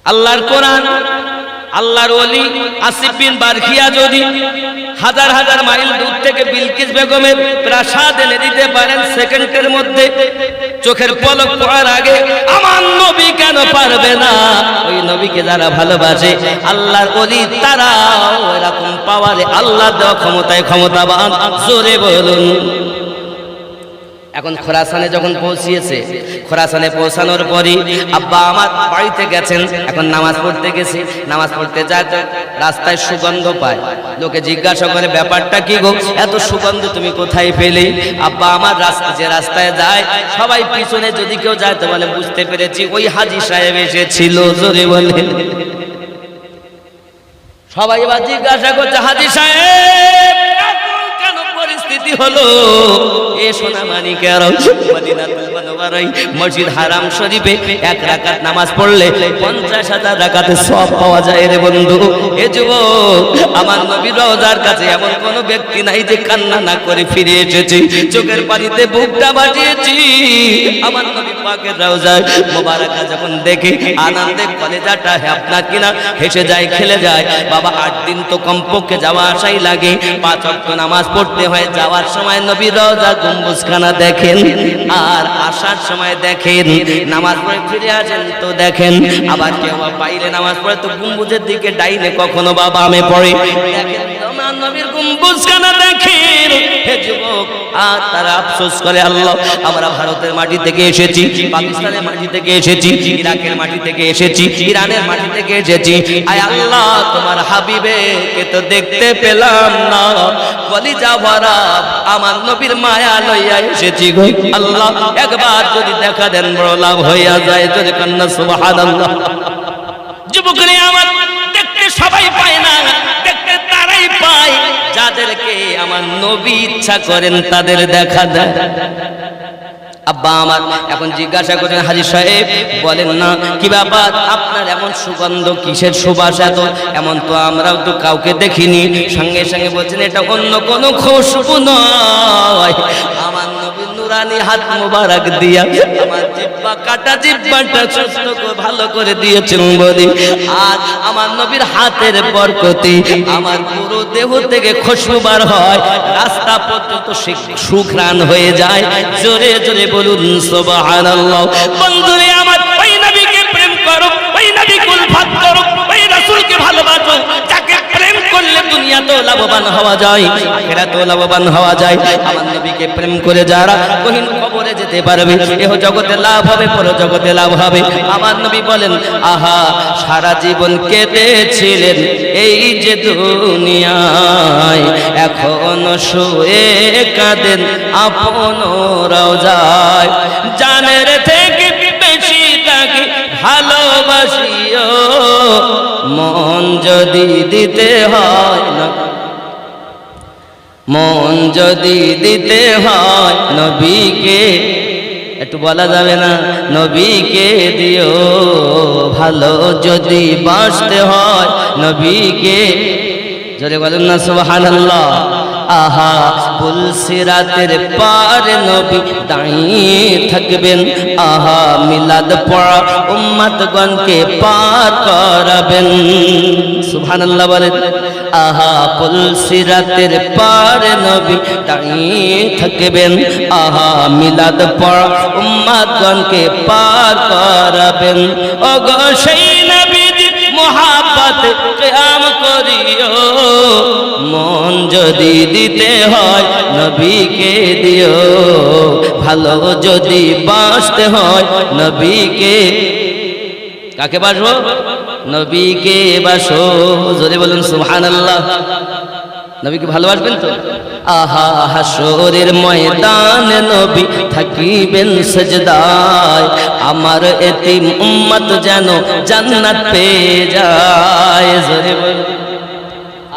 আল্লাহর কোরআন, আল্লাহর ওলি আসিফ বিন বারখিয়া যদি হাজার হাজার মাইল দূর থেকে বিলকিস বেগমের প্রাসাদ এনে দিতে পারেন সেকেন্ডের মধ্যে, চোখের পলক পড়ার আগে, আমার নবী কেন পারবে না? ওই নবীকে যারা ভালোবাসে আল্লাহর ওলি তারাও এরকম পাওয়ারে আল্লাহ দেওয়া ক্ষমতায় ক্ষমতাবান। জোরে বলুন। এখন খোরাসানে যখন পৌঁছিয়েছে, খোরাসানে পৌঁছানোর পরই আব্বা আমার বাড়িতে গেছেন, এখন নামাজ পড়তে গেছে। নামাজ পড়তে যায় তো রাস্তায় সুগন্ধ পায়, লোকে জিজ্ঞাসা করে ব্যাপারটা কি গো, এত সুগন্ধ তুমি কোথায় পেলে? আব্বা আমার যে রাস্তায় যায় সবাই পিছনে যদি কেউ যায় তো বলে বুঝতে পেরেছি ওই হাজী সাহেব এসেছিল। জোরে বলে সবাই এবার জিজ্ঞাসা করছে হাজী সাহেব কেন পরিস্থিতি হলো? এ সোনা মানিকের মদিনাতুল মুনাওয়ারায় মসজিদ হারাম শরীফে এক রাকাত নামাজ পড়লে 50,000 রাকাতের সওয়াব পাওয়া যায় রে বন্ধু। এ যুবক, আমার নবীর রওজার কাছে এমন কোন ব্যক্তি নাই যে কান্না না করে ফিরে এসেছে, চোখের পানিতে বুকটা বাজিয়েছি। আমার নবী পাকের রওজায় মোবারকা যখন দেখে আনন্দে কলেজাটা আপনার কিনা হেসে যায়, খেলে যায়। বাবা 8 দিন তো কমপক্ষে যাওয়া আসাই লাগে, 5 ওয়াক্ত নামাজ পড়তে হয়। যাওয়ার সময় নবীর রওজা গম্বুজখানা দেখেন আর আসার সময় দেখেন, নামাজ পড়ে ফিরে আসেন তো দেখেন। আবার কেউ বাইরে নামাজ পড়ে তো গম্বুজের দিকে ডাইনে কখনো বা বামে পড়ে, দেখেন আমার নবীর গম্বুজখানা দেখেন। হে যুবক, আর তারা আফসোস করে আল্লাহ আমরা ভারতের মাটি থেকে এসেছি, পাকিস্তানের মাটি থেকে এসেছি, ইরাকের মাটি থেকে এসেছি, ইরানের মাটি থেকে এসেছি। আয় আল্লাহ তোমার হাবিবেকে তো দেখতে পেলাম না, কলিজা ভরা আমার নবীর মায়া লইয়া এসেছি গো আল্লাহ, একবার যদি দেখা দেন বড় লাভ হইয়া যায়। যদি কন্যা সুবহানাল্লাহ। যুবকরে আমার দেখতে সবাই পায় না, দেখতে তারাই পায় যাদেরকে আমার নবী ইচ্ছা করেন তাদের দেখা দেয়। আব্বা আমার এখন জিজ্ঞাসা করেন হাজী সাহেব বলেন না কি ব্যাপার, আপনার এমন সুগন্ধ কিসের সুবাস এত? এমন তো আমরাও তো কাউকে দেখিনি। সঙ্গে সঙ্গে বলছেন এটা অন্য কোনো খুশবু নয়, আমার নবীর নুরানি হাত মোবারক দিয়া আমার জিহ্বা কাটা জিহ্বাটা সুস্থ করে ভালো করে দিয়েছেন বলি। আর আমার নবীর হাতের বরকতে আমার পুরো দেহ থেকে খুশবু বার হয়, রাস্তা পর্যন্ত সুঘ্রাণ হয়ে যায়। জোরে জোরে বলুন সুবহানাল্লাহ। বন্ধুরে আমার, ওই নবীকে প্রেম করো, ওই নবী কুলফাত করো, ওই রাসূলকে ভালোবাসো। যাকে প্রেম করলে দুনিয়াতেও লাভবান হওয়া যায়, আখিরাতেও লাভবান হওয়া যায়। আমার নবীকে প্রেম করে যারা গহীন কবরে যেতে পারবে, এহ জগতে লাভ হবে, পর জগতে লাভ হবে। আমার নবী বলেন আহা সারা জীবন কেঁদেছিলেন এই যে দুনিয়ায়, এখন শুয়ে কাঁদেন আপন রওজায়। জানের থেকে বেশি তাকে ভালোবাসিও, মন যদি দিতে হয় না, মন যদি দিতে হয় নবীকে, একটু বলা যাবে না, নবীকে দিও, ভালো যদি বাসতে হয় নবীকে। জোরে বলেন না সুবহানাল্লাহ। আহা পুলসিরাতের পার নবী দাঁড়িয়ে থাকবেন, আহা মিলাদ পড়া উম্মতগণকে পার করাবেন। সুবহানাল্লাহ বলেন। আহা পুলসিরাতের পার নবী দাঁড়িয়ে থাকবেন, আহা মিলাদ পড়া উম্মতগণকে পার করাবেন। ও গো সেই নবীর মোহাব্বত কিয়াম করিও, মন যদি দিতে হয় নবীকে দিও, ভালো যদি বাসতে হয় নবীকে। কাকে বাসবো? নবীকে বাসো। জোরে বলুন সুবহানাল্লাহ। নবীকে ভালোবাসবেন তো? আহা হাসরের ময়দানে নবী থাকিবেন সেজদায়, আমার এতিম উম্মত যেন জান্নাত পেয়ে যায়। জোরে বল।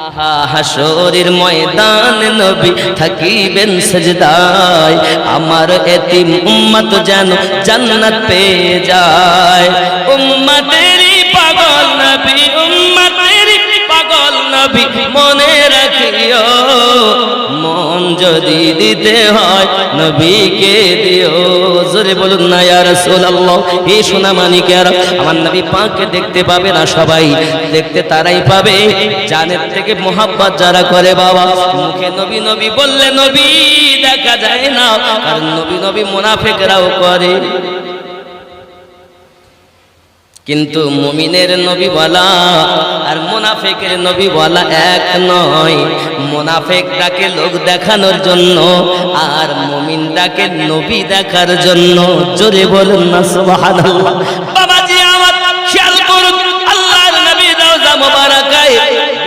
আহা হাসরের ময়দানে নবী থাকিবেন সেজদায়, আমার এতিম উম্মত যেন জান্নাত পেয়ে যায়। উম্মতেরই পাগল নবী, উম্মতেরই পাগল নবী মনে রাখিও, মন যদি দিতে হয় নবীকে দিও। জোরে বলুন না ইয়া রাসূলুল্লাহ। এই সোনা মানিকেরা আমার নবী পাককে দেখতে পাবে না সবাই, দেখতে তারাই পাবে জানের থেকে মোহাব্বত যারা করে। বাবা মুখে নবী নবী বললে নবী দেখা যায় না, কারণ নবী নবী মুনাফিকরাও করে। কিন্তু মুমিনের নবী বলা আর মুনাফিকের নবী বলা এক নয়। মুনাফিক ডাকে লোক দেখানোর জন্য, আর মুমিন ডাকে নবী দেখার জন্য। জোরে বলুন না সুবহানাল্লাহ। বাবাজি আমার খেয়াল করুন, আল্লাহর নবী রওজা মোবারকায়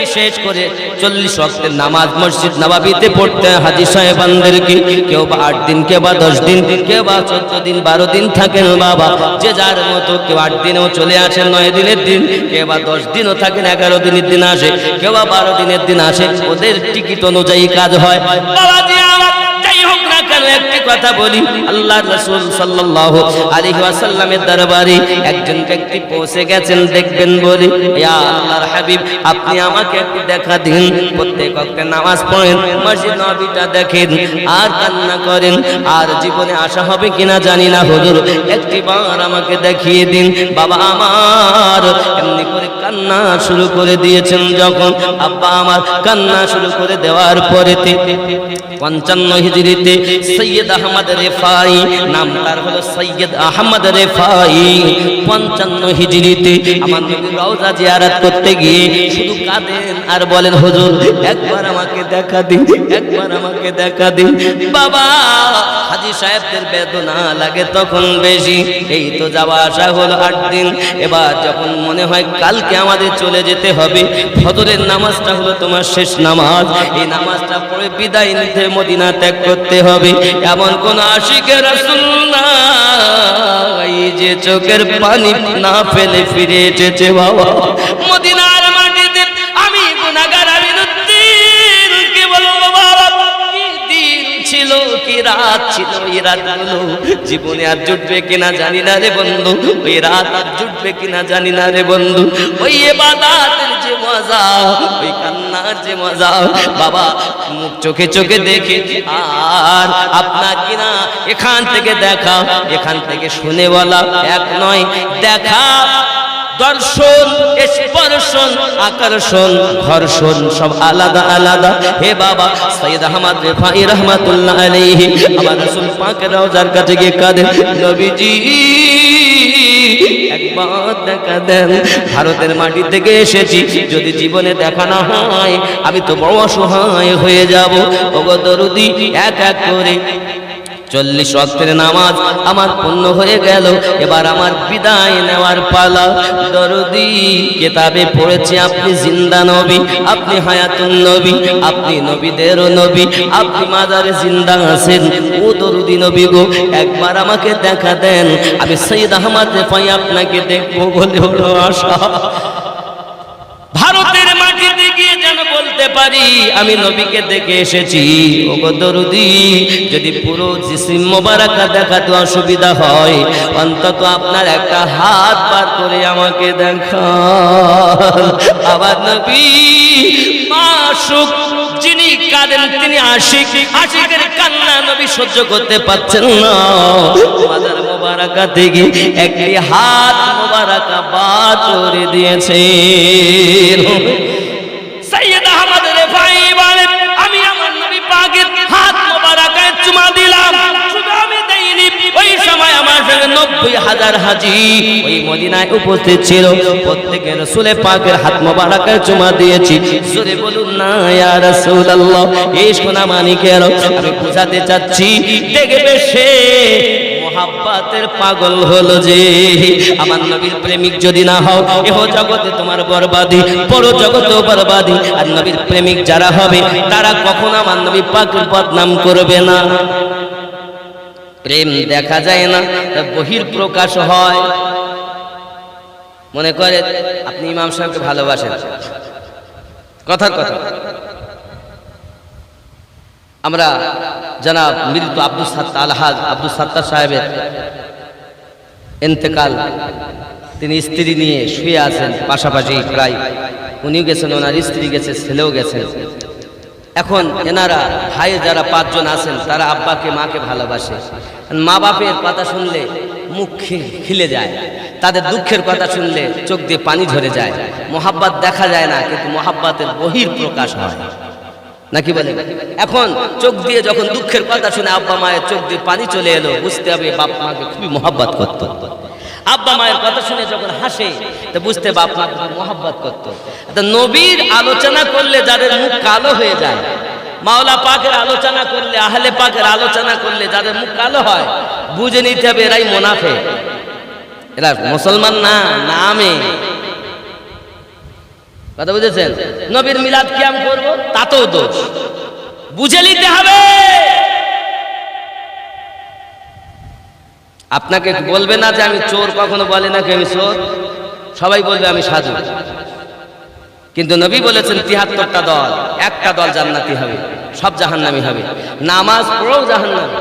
বিশেষ করে 40 ওয়াক্তের নামাজ মসজিদ নববীতে পড়তে হাজী সাহেবানদেরকে, কেউ বা 8 দিন, কেউ বা 10 দিন, কেউ বা 14 দিন 12 দিন থাকেন বাবা, যে যার মতো। কেউ 8 দিনেও চলে আসেন 9 দিনের দিন, কেউ বা 10 দিনও থাকেন 11 দিনের দিন আসে, কেউ বা 12 দিনের দিন আসে। ওদের টিকিট অনুযায়ী কাজ হয়। বাবাজি আমার যাই হোক না কেন একটি কথা বলি, আল্লাহর রাসূল সাল্লাল্লাহু আলাইহি ওয়াসাল্লামের দরবারে একজন ব্যক্তি পৌঁছে গেছেন, দেখবেন বলি ইয়া আল্লাহর হাবিব আপনি আমাকে একটু দেখা দিন। প্রত্যেক ওয়াক্তে নামাজ পড়েন, মসজিদ নববীটা দেখেন আর কান্না করেন, আর জীবনে আশা হবে কিনা জানি না, হুজুর একটিবার আমাকে দেখিয়ে দিন। বাবা আমার এমনি করে কান্না শুরু করে দিয়েছেন। যখন আব্বা আমার কান্না শুরু করে দেওয়ার পরেতে 55 হিজরিতে সৈয়দ আহমদ রেফাই, নাম তার হলো সৈয়দ আহমদ রেফাই, 55 হিজরিতে আমার নবীর রওজা জিয়ারত করতে গিয়ে শুধু কাঁদেন আর বলেন হুজুর একবার আমাকে দেখা দিন, একবার আমাকে দেখা দিন। বাবা হাজী সাহেবদের বেদনা লাগে তখন বেশি। এই তো যাওয়া আসা হলো 8 দিন। এবার যখন মনে হয় কালকে আমাদের চলে যেতে হবে, ফজরের নামাজটা হলো তোমার শেষ নামাজ, এই নামাজটা পড়ে বিদায় নিতে মদিনা ত্যাগ করতে হবে। এমন কোন আশিকে রাসূল নাই যে চোখের পানি না ফেলে ফিরে এসেছে। বাবা মদিনার মাটিতে আমি গুনাহগার, আমি নূরউদ্দিন কে বলবো বাবা, কি দিন ছিল কি রাত ছিল। এই রাতগুলো জীবনে আর জুটবে কিনা জানি না রে বন্ধু, ওই রাত আর জুটবে কিনা জানি না রে বন্ধু। ওই ইবাদতের যে মজা, ওই কান্নার যে মজা বাবা মুখ চোখে চোখে দেখে, আর আপনার কিনা এখান থেকে দেখা, এখান থেকে শুনে বলা এক নয়। দেখা, দর্শন, স্পর্শন, আকর্ষণ, ঘর্ষণ সব আলাদা আলাদা। হে বাবা সৈয়দ আহমদ রেফাই রহমাতুল্লাহ আলাইহি আমার রাসূল পাকের রওজার কাছে গিয়ে কাঁদেন, নবীজি একবার দেখা দেন, ভারতের মাটি থেকে এসেছি, যদি জীবনে দেখা না হয় আমি তো বড় অসহায় হয়ে যাব। ওগো দরদি এক এক করে 40 ওয়াক্তের নামাজ আমার পূর্ণ হয়ে গেল, এবার আমার বিদায় নেওয়ার পালা। দরদি কিতাবে পড়েছি আপনি জিন্দা নবী, আপনি হায়াতুন নবী, আপনি নবীদেরও নবী, আপনি মাজারে জিন্দা আছেন। ও দরদি নবী গো একবার আমাকে দেখা দেন, আমি সৈয়দ আহমদ রেফাই আপনাকে দেখবো বলে হলো আশা। ভারতের মাটিতে গিয়ে যেন বলতে পারি আমি নবীকে দেখে এসেছি। ওগো দরদি যদি পুরো জিসিম মোবারকা দেখাতে অসুবিধা হয়, অন্তত আপনার একটা হাত বার করে আমাকে দেখান। আবার নবী মাসুক যিনি কাঁদেন তিনি আশিক, আশিকের কান্না নবী সহ্য করতে পারছেন না। মাজার মোবারকা থেকে একটি হাত মোবারকা বার করে দিয়েছেন। সৈয়দ আহমদ রেফাই বলেন আমি আমার নবী পাকের হাত মোবারকায় চুমা দিলাম। শুধু আমি দেইনি, ওই সময় আমার সঙ্গে 90,000 হাজী ওই মদিনায় উপস্থিত ছিল। প্রত্যেকে রাসূলে পাকের হাত মোবারকায় চুমা দিয়েছি। জোরে বলুন না ইয়া রাসূলুল্লাহ। এই সোনা মানিকের আমি বোঝাতে চাচ্ছি, দেখবে সে মোহাব্বতের পাগল হলো যে। আমার নবীর প্রেমিক যদি না হও, এহ জগতে তোমার বরবাদি, পর জগতেও বরবাদি। আর নবীর প্রেমিক যারা হবে তারা কখনো আমার নবী পাকের বদনাম করবে না। প্রেম দেখা যায় না, বহির প্রকাশ হয়। মনে করে আপনি ইমাম সাহেবকে ভালোবাসেন, কথার কথা। আমরা জনাব মৃত আব্দুল সাত্তার আলহাজ আব্দুল সাত্তার সাহেবের ইন্তেকাল, তিনি স্ত্রী নিয়ে শুয়ে আছেন পাশাপাশি, প্রায় উনিও গেছেন, ওনার স্ত্রী গেছে, ছেলেও গেছেন। এখন এনারা ভাই যারা 5 জন আছেন তারা আব্বাকে মাকে ভালোবাসে। মা বাপের কথা শুনলে মুখ খিলে যায়, তাদের দুঃখের কথা শুনলে চোখ দিয়ে পানি ঝরে যায়। মোহাব্বত দেখা যায় না, কিন্তু মোহাব্বতের বহির প্রকাশ হয়, নাকি বলে? এখন চোখ দিয়ে যখন দুঃখের কথা শুনে আব্বা মায়ের চোখ দিয়ে পানি চলে এলো, বুঝতে হবে বাপ মাকে খুবই মোহাব্বত করতো। আব্বা মায়ের কথা শুনে যখন হাসে তো বুঝতে বাপ মা মোহাব্বত করতো। নবীর আলোচনা করলে যাদের মুখ কালো হয়ে যায়, মাওলা পাকের আলোচনা করলে, আহলে পাকের আলোচনা করলে যাদের মুখ কালো হয়, বুঝে নিতে হবে এরাই মুনাফিক, এরা মুসলমান না, নামে। কথা বুঝেছেন? নবীর মিলাদ কিয়াম করব, তাতেও দোষ, বুঝে নিতে হবে। আপনাকে বলবে না যে আমি চোর, কখনো বলে না কি আমি চোর, সবাই বলবে আমি সাধু। কিন্তু নবী বলেছেন ৭৩টা দল, একটা দল জান্নাতি হবে, সব জাহান্নামী হবে। নামাজ পড়েও জাহান্নামী,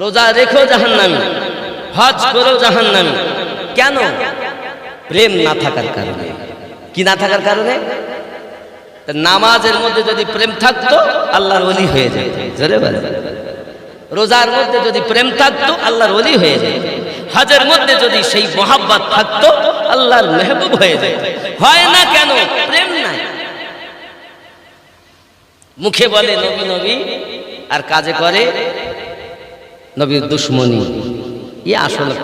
রোজা রেখেও জাহান্নামী, হজ করেও জাহান্নামী। কেন? প্রেম না থাকার কারণে। কি না থাকার কারণে? নামাজের মধ্যে যদি প্রেম থাকতো আল্লাহর ওলি হয়ে যেত, জোরে বলে। রোজার মধ্যে যদি প্রেম থাকতো আল্লাহর ওলি হয়ে যেত। হজের মধ্যে যদি সেই মোহাব্বত থাকতো আল্লাহর মেহবুব হয়ে যেত। হয় না কেন? প্রেম নাই। মুখে বলে নবী নবী, আর কাজে করে নবীর দুশ্মনী। আসলে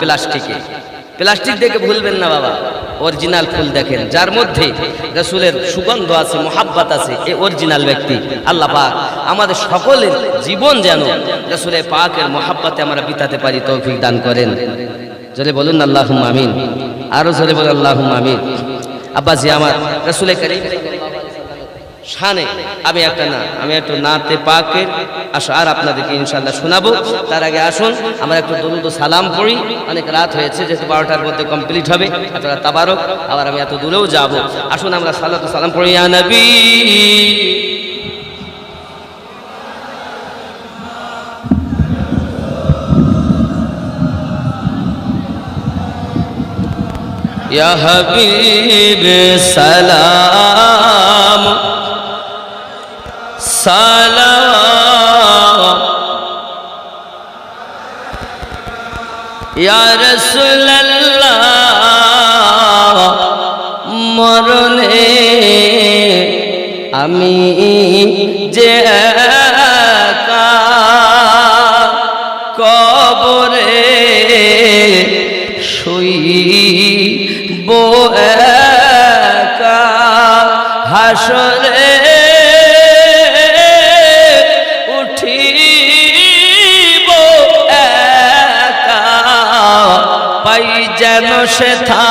প্লাস্টিক দেখে ভুলবেন না বাবা, অরিজিনাল ফুল দেখেন, যার মধ্যে রাসূলের সুগন্ধ আছে, মোহাব্বত আছে, এই অরিজিনাল ব্যক্তি। আল্লাহ পাক আমাদের সকলের জীবন যেন রাসূলের পাকের মোহাব্বতে আমরা বিতাতে পারি, তৌফিক দান করেন। জোরে বলুন আল্লাহুম্মা আমিন, আরো জোরে বলুন আল্লাহুম্মা আমিন। আব্বাজি আমার রাসূলের কারীম শানে আমি একটু নাতে পাকের আশআর আপনাদেরকে ইনশাআল্লাহ শোনাবো। তার আগে আসুন আমরা একটু দরুদ ও সালাম পড়ি। অনেক রাত হয়েছে, যেহেতু 12টার মধ্যে কমপ্লিট হবে। আপনারা তাবারক, আবার আমি এত দূরেও যাব। আসুন আমরা সালাত ও সালাম পড়ি। ইয়া নবী ইয়া হাবিব সালাম সালাম, ইয়া রাসূলুল্লাহ মরণে আমি যে একা কবরে শুইব একা, হাসরে যেন সেথা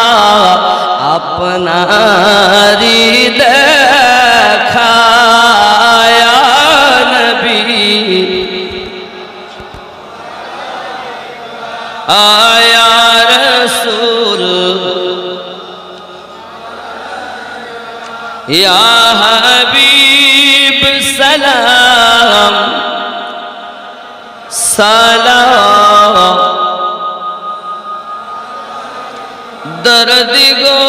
আপনারি দেখা। ইয়া নবী ইয়া রাসূল ইয়া হাবিব সালাম সালাম, দরদি গো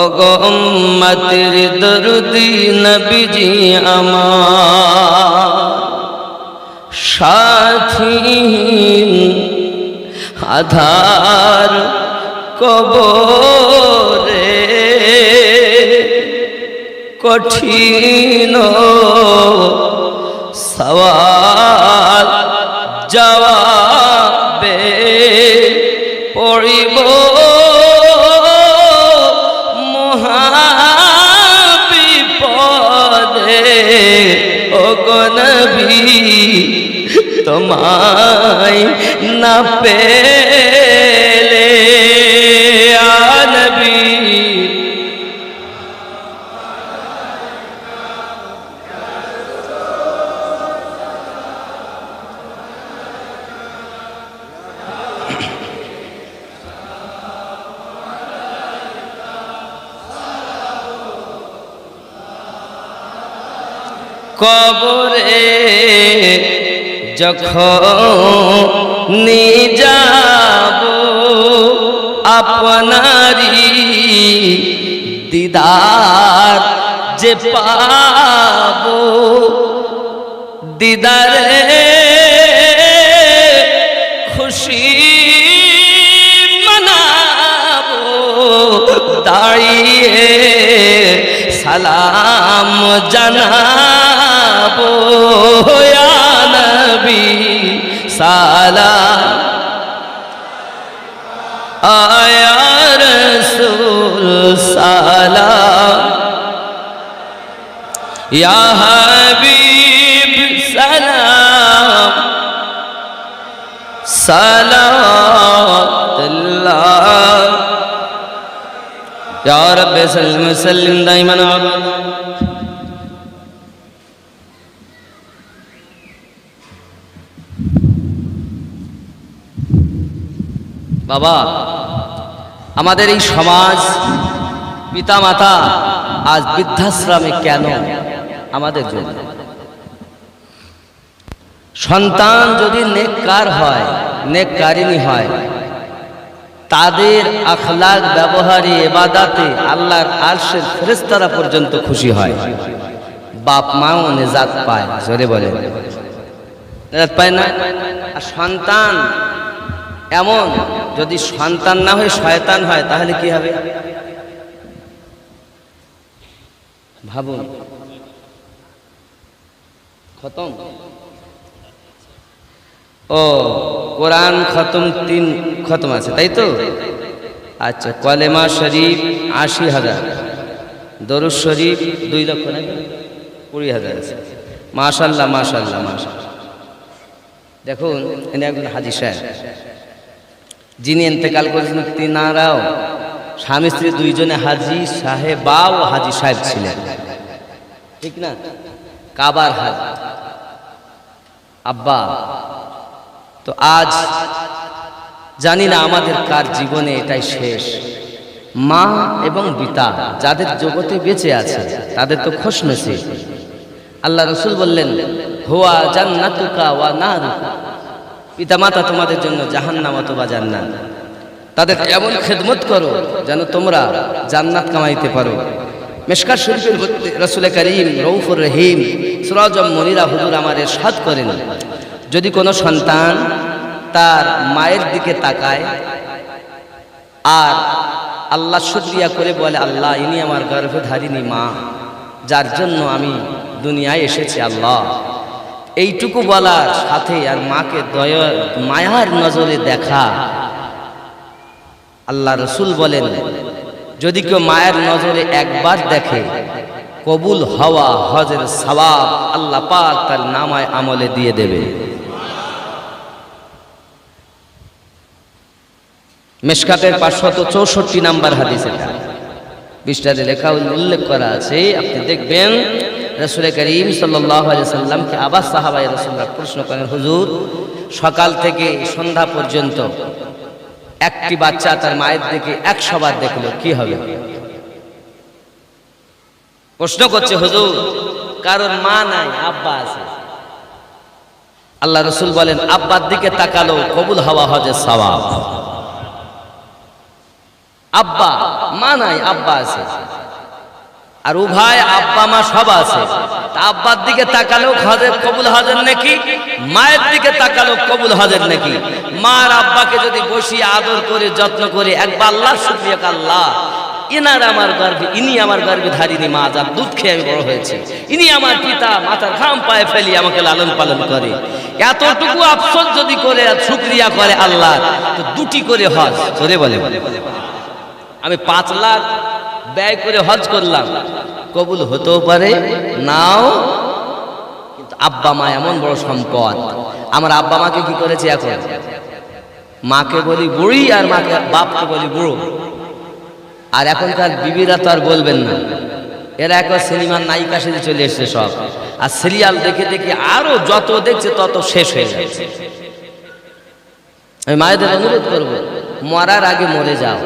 ওগো উম্মতের দরদি নবীজি আমার সাথী, আধার কবরে কঠিন সওয়াল জবাবে পড়িব মহা বিপদে। ও গো নবী তোমায় না পেলে আ নবী কবরে যখন যাব আপনারি দিদার যে পাবো দিদারে খুশি মানাবো দাঁড়িয়ে সালাম জানাবো ইয়া নবী সালাম আয়া রাসূল সালাম ইয়া হাবিব সালাম সালাতুল্লাহ ইয়া রাব্বি সাল্লিম সাল্লিম দাইমান বাবা আমাদের এই সমাজ পিতামাতা আজ বৃদ্ধাশ্রমে কেন আমাদের জন্য সন্তান যদি নেককার হয় নেককারিনী হয় তাদের আখলাক ব্যবহারে ইবাদতে আল্লাহর আরশের ফেরেশতারা পর্যন্ত খুশি হয় বাপ মাও নেজাত পায় জোরে বলে নেজাত পায় না আর সন্তান এমন যদি সন্তান না হয় শয়তান হয় তাহলে কি হবে ভাবুন খতম ও কোরআন খতম 3 খতম আছে তাই তো আচ্ছা কলেমা শরীফ ৮০,০০০ দরুদ শরীফ 2 লক্ষ নাকি 20,000 আছে মাশাআল্লাহ মাশাআল্লাহ মাশাআল্লাহ দেখুন ইনি একজন হাজী সাহেব যিনি ইন্তেকাল করেছেন তিনারাও স্বামী স্ত্রী দুইজনে হাজী সাহেবা ও হাজী সাহেব ছিলেন ঠিক না কাবার হাজী আব্বা তো আজ জানি না আমাদের কার জীবনে এটাই শেষ মা এবং পিতা যাদের জগতে বেঁচে আছে তাদের তো খুশনসিব আল্লাহ রাসূল বললেন হুয়া জান্নাতুকা ওয়া নারুকা পিতামাতা তোমাদের জন্য জাহান্নাম অথবা জান্নাত তাদের এমন খেদমত করো যেন তোমরা জান্নাত কামাইতে পারো মিশকাত শরীফের রাসূল করিম রউফুর রহিম সিরাজুম মুনিরা হুজুর আমার ইরশাদ করেন যদি কোনো সন্তান তার মায়ের দিকে তাকায় আর আল্লাহ শুকরিয়া করে বলে আল্লাহ ইনি আমার গর্ভধারিণী মা যার জন্য আমি দুনিয়ায় এসেছি আল্লাহ এইটুকু বলার সাথে আর মাকে দয়া মায়ার নজরে দেখা আল্লাহ রাসূল বলেন যদি কেউ মায়ের নজরে একবার দেখে কবুল হওয়া হজের সওয়াব আল্লাহ পাক তার নামায় আমলে দিয়ে দেবে মিশকাতের 564 নাম্বার হাদিস এটা পৃষ্ঠাতে লেখা উল্লেখ করা আছে আপনি দেখবেন রাসূল করিম সাল্লাল্লাহু আলাইহি সাল্লামকে আবার সাহাবায়ে রাসূলরা প্রশ্ন করেন হুজুর সকাল থেকে সন্ধ্যা পর্যন্ত একটি বাচ্চা তার মায়ের দিকে 100 বার দেখলো কি হবে প্রশ্ন করছে হুজুর কারণ মা নাই আব্বা আছে আল্লাহ রাসূল বলেন আব্বার দিকে তাকালো কবুল হওয়া হজের সওয়াব আব্বা মা নাই আব্বা আছে আর উভয় আব্বা মা সব আছে আব্বার দিকে তাকালো হজের কবুল হজের নাকি মায়ের দিকে তাকালো কবুল হজের নাকি মার আব্বাকে যদি বসিয়ে আদর করে যত্ন করে একবার আল্লাহ শুকরিয়া আল্লাহ ইনার আমার গর্ভে ইনি আমার গর্ভে ধারিণী মা যার দুধ খেয়ে আমি বড় হয়েছি ইনি আমার পিতা মাথার ঘাম পায়ে ফেলি আমাকে লালন পালন করে এতটুকু আফসোস যদি করে শুকরিয়া করে আল্লাহ তো 2টি করে হজ করে বলে আমি 5 লাখ ব্যয় করে হজ করলাম কবুল হতেও পারে নাও আব্বা মা এমন বড় সম্পদ। আমার আব্বা মাকে কি করেছে, এখন মাকে বলি বুড়ি আর মাকে বাপকে বলি বুড়ো। আর এখনকার বিবিরা তো আর বলবেন না, এরা একবার সিনেমার নায়িকা সেজে চলে এসছে সব, আর সিরিয়াল দেখে দেখে আরো যত দেখছে তত শেষ হয়ে যাচ্ছে। আমি মায়েদের অনুরোধ করব, মরার আগে মরে যাও।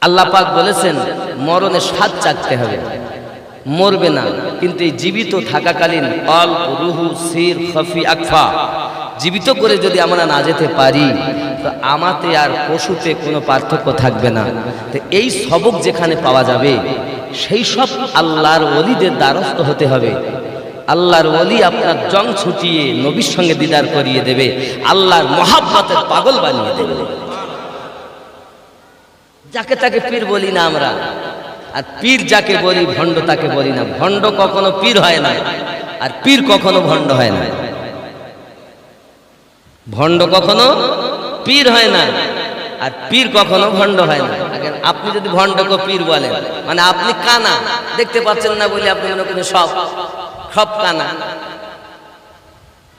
আল্লাহ পাক বলেছেন মরণের স্বাদ চাখতে হবে, মরবে না, কিন্তু এই জীবিত থাকাকালীন অল্প রুহু সির খফি আকফা জীবিত করে যদি আমরা না যেতে পারি, তো আমাতে আর পশুতে কোনো পার্থক্য থাকবে না। তো এই সবক যেখানে পাওয়া যাবে, সেই সব আল্লাহর ওলিদের দ্বারস্থ হতে হবে। আল্লাহর ওলি আপনার জং ছুটিয়ে নবীর সঙ্গে দিদার করিয়ে দেবে, আল্লাহর মহাব্বতের পাগল বানিয়ে দেবে। যাকে তাকে পীর বলি না আমরা, আর পীর যাকে বলি ভণ্ড তাকে বলি না। ভণ্ড কখনো পীর হয় না, আর পীর কখনো ভণ্ড হয় না। ভণ্ড কখনো পীর হয় না, আর পীর কখনো ভণ্ড হয় না। আপনি যদি ভণ্ডকে পীর বলেন, মানে আপনি কানা, দেখতে পাচ্ছেন না বলে আপনি মনে করেন সব কানা,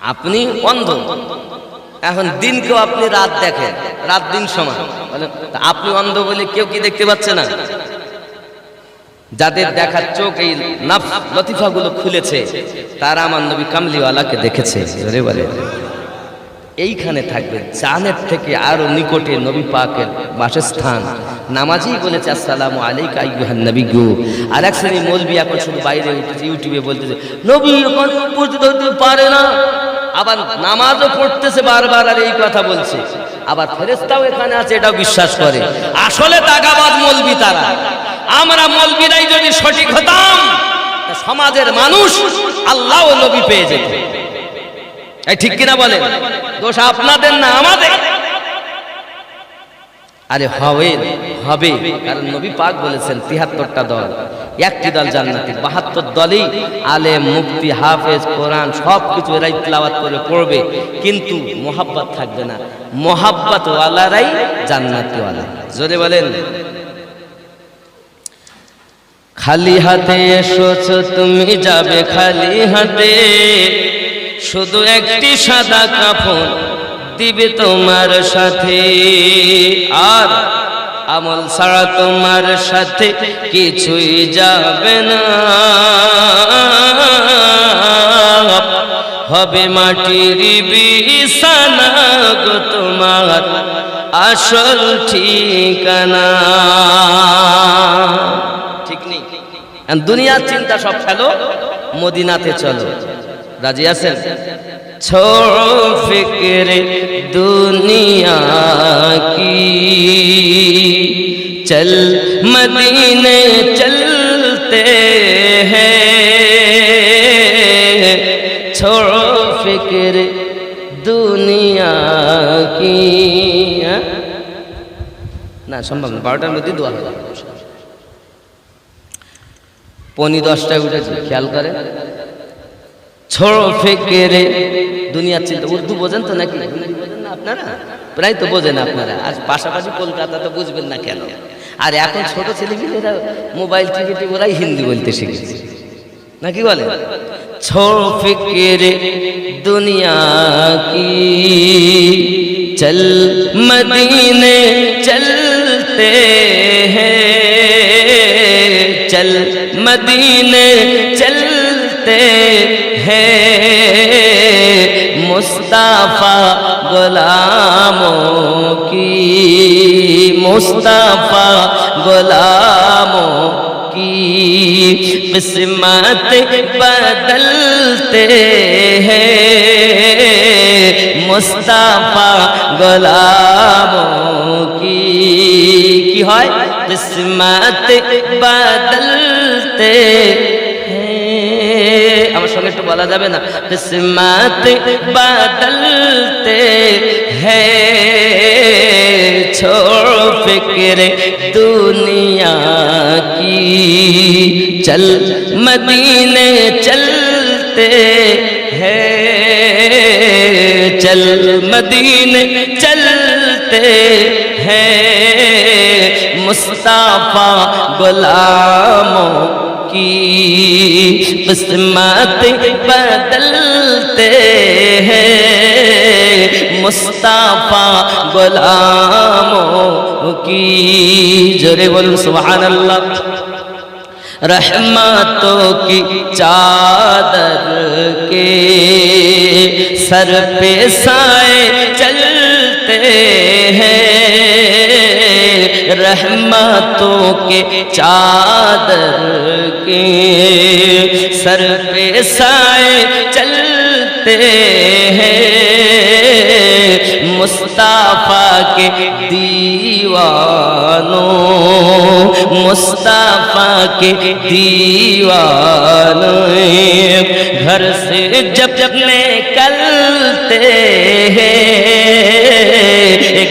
আপনি অন্ধ। এখন দিনকেও আপনি রাত দেখেন, রাত দিন সমান, আপনি অন্ধ বলে কেউ কি দেখতে পাচ্ছে না? যাদের দেখার চোখ এই নাফস লতিফাগুলো খুলেছে, তারা আমার নবী কামলিওয়ালাকে দেখেছে। জোরে বলে, এইখানে থাকবে, জানের থেকে আরো নিকটে নবী পাকের বাসস্থান। নামাজি বলেছে আসসালামু আলাইকা আইয়ুহান নবিয়্যু। আর এক শ্রেণী মৌলবি এখন শুধু বাইরে উঠেছে, ইউটিউবে বলতেছে নবী এখন উপস্থিত হতে পারে না, আবার নামাজও পড়তেছে বারবার, আর এই কথা বলছে। আবার ফেরেশতাও এখানে আছে, এটাও বিশ্বাস করে। আসলে দাগাবাজ মৌলবি তারা। আমরা মৌলবিরাই যদি সঠিক হতাম, সমাজের মানুষ আল্লাহ ও নবী পেয়ে যেত। এই ঠিক কিনা বলেন? দোষ আপনাদের না আমাদের। আরে হবে, কারণ নবী পাক বলেছেন ৭৩টা দল, একটি দল জান্নাতি, ৭২ দলই আলেম, মুফতি, হাফেজ, কোরআন সবকিছু এরাই তিলাওয়াত করে পড়বে, কিন্তু মোহাব্বত থাকবে না। মোহাব্বত ওয়ালারাই জান্নাতি ওয়ালা। জোরে বলেন। খালি হাতে এসেছো তুমি, যাবে খালি হাতে, শুধু একটি সাদা কাফন দিবে তোমার সাথে, আর আমল ছাড়া তোমার সাথে কিছুই যাবে না। হবে মাটির বিছানা গো তোমার আসল ঠিকানা। ঠিক নেই? দুনিয়ার চিন্তা সব ফেলো, মদিনাতে চলো। রাজি আছেন? ছোড়ো ফিক্রে দুনিয়া কি, চল মদিনে চলতে হ্যায়, ছোড়ো ফিক্রে দুনিয়া কি। না সম্ভব না, 12টার মধ্যে দোয়া হবে। 9:45 উঠেছে, খেয়াল করে। ছোড়ো ফিক্রে দুনিয়ার চিন্তা। উর্দু বোঝেন তো নাকি? বোঝেন না আপনারা? প্রায় তো বোঝেন আপনারা, আর পাশাপাশি কলকাতা তো বুঝবেন না কেন? আর এখন ছোট ছেলেমেয়েরা মোবাইল টিভি ওরাই হিন্দি বলতে শিখেছে, নাকি বলে? ছোড়ো ফিক্রে দুনিয়া কি, চল মদিনে চলতে হ্যায়, চল মদিনে চলতে হ্যায়, মুস্তাফা গোলামों की, मुस्तफा गुलामों की किस्मत बदलते हैं, मुस्तफा गुलामों की হয় কিসমত বদলতে हैं। আমার সঙ্গে একটু বলা যাবে না? কিসমত বদলতে हैं, छोड़ो फिक्र दुनिया की, चल मदीने चलते हैं, चल मदीने चलते हैं, मुस्तफा गुलामों की किस्मत बदलते हैं मुस्तफा गुलामों की। जोरे बोलो सुभान अल्लाह। रहमतों की चादर के सर पे साए चलते हैं रहमतों के चादर के सर पे साए चलते हैं मुस्तफा के दीवानों मुस्तफा के दीवाने घर से जब निकलते हैं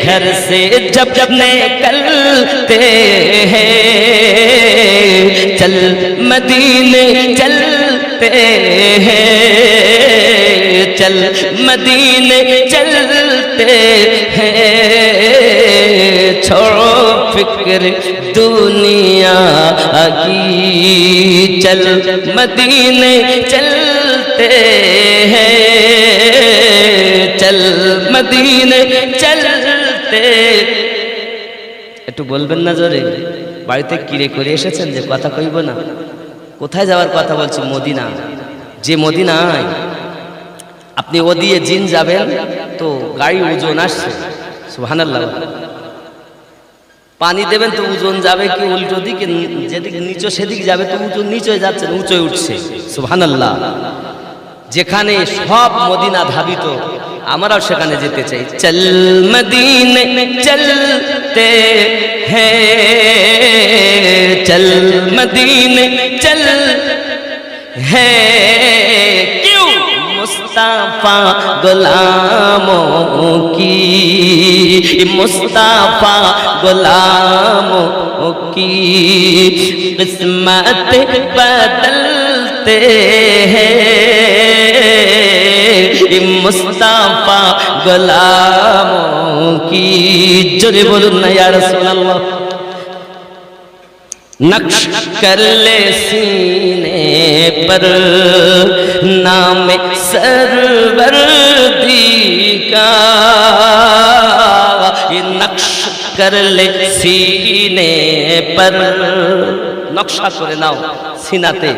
घर से जब निकलते हैं चल मदीने चलते हैं चल मदीने चलते हैं छोड़ो फिक्र दुनिया की चल मदीने चलते हैं चल मदीने चलते। একটু বলবেন না জোরে? বাড়িতে কিরে করে এসেছেন যে কথা কইব না? কোথায় যাওয়ার কথা বলছি? মদিনা। যে মদিনায় আপনি ও দিয়ে জিন যাবেন তো গাড়ি ওজন আসছে, সুবহানাল্লাহ। পানি দেবেন তো ওজন যাবে কি উল্টো দিকে, যেদিকে নিচে সেদিক যাবে তো ওজন নিচে যাচ্ছে, উঁচু উঠছে, সুবহানাল্লাহ। যেখানে সব মদিনা ধাবিত, আমরাও সেখানে যেতে চাই। চল মদিনে চলতে হ্যাঁ চল মদিনে চল হ্যাঁ क्यों मुस्तफा गुलामों की मुस्तफा गुलामों की किस्मत बदलते हैं मुस्तफा गुलामों की। जोरे बोलूं ना या रसूल अल्लाह। नक्श कर ले सीने पर नाम सरवरदी का ये नक्श कर ले सीने पर नक्शा करे नाओ सीनाते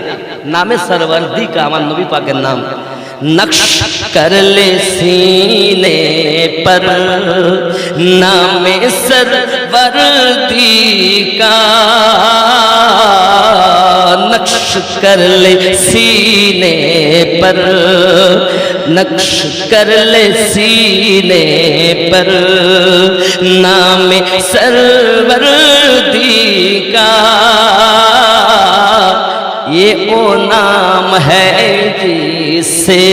नामे सरवरदी का আমার নবী পাকের নাম। नक्श कर ले सीने पर नाम सरवरदी का नक्श कर ले सीने पर नक्श कर ले सीने पर नाम सरवरदी का ये ओ नाम है जिससे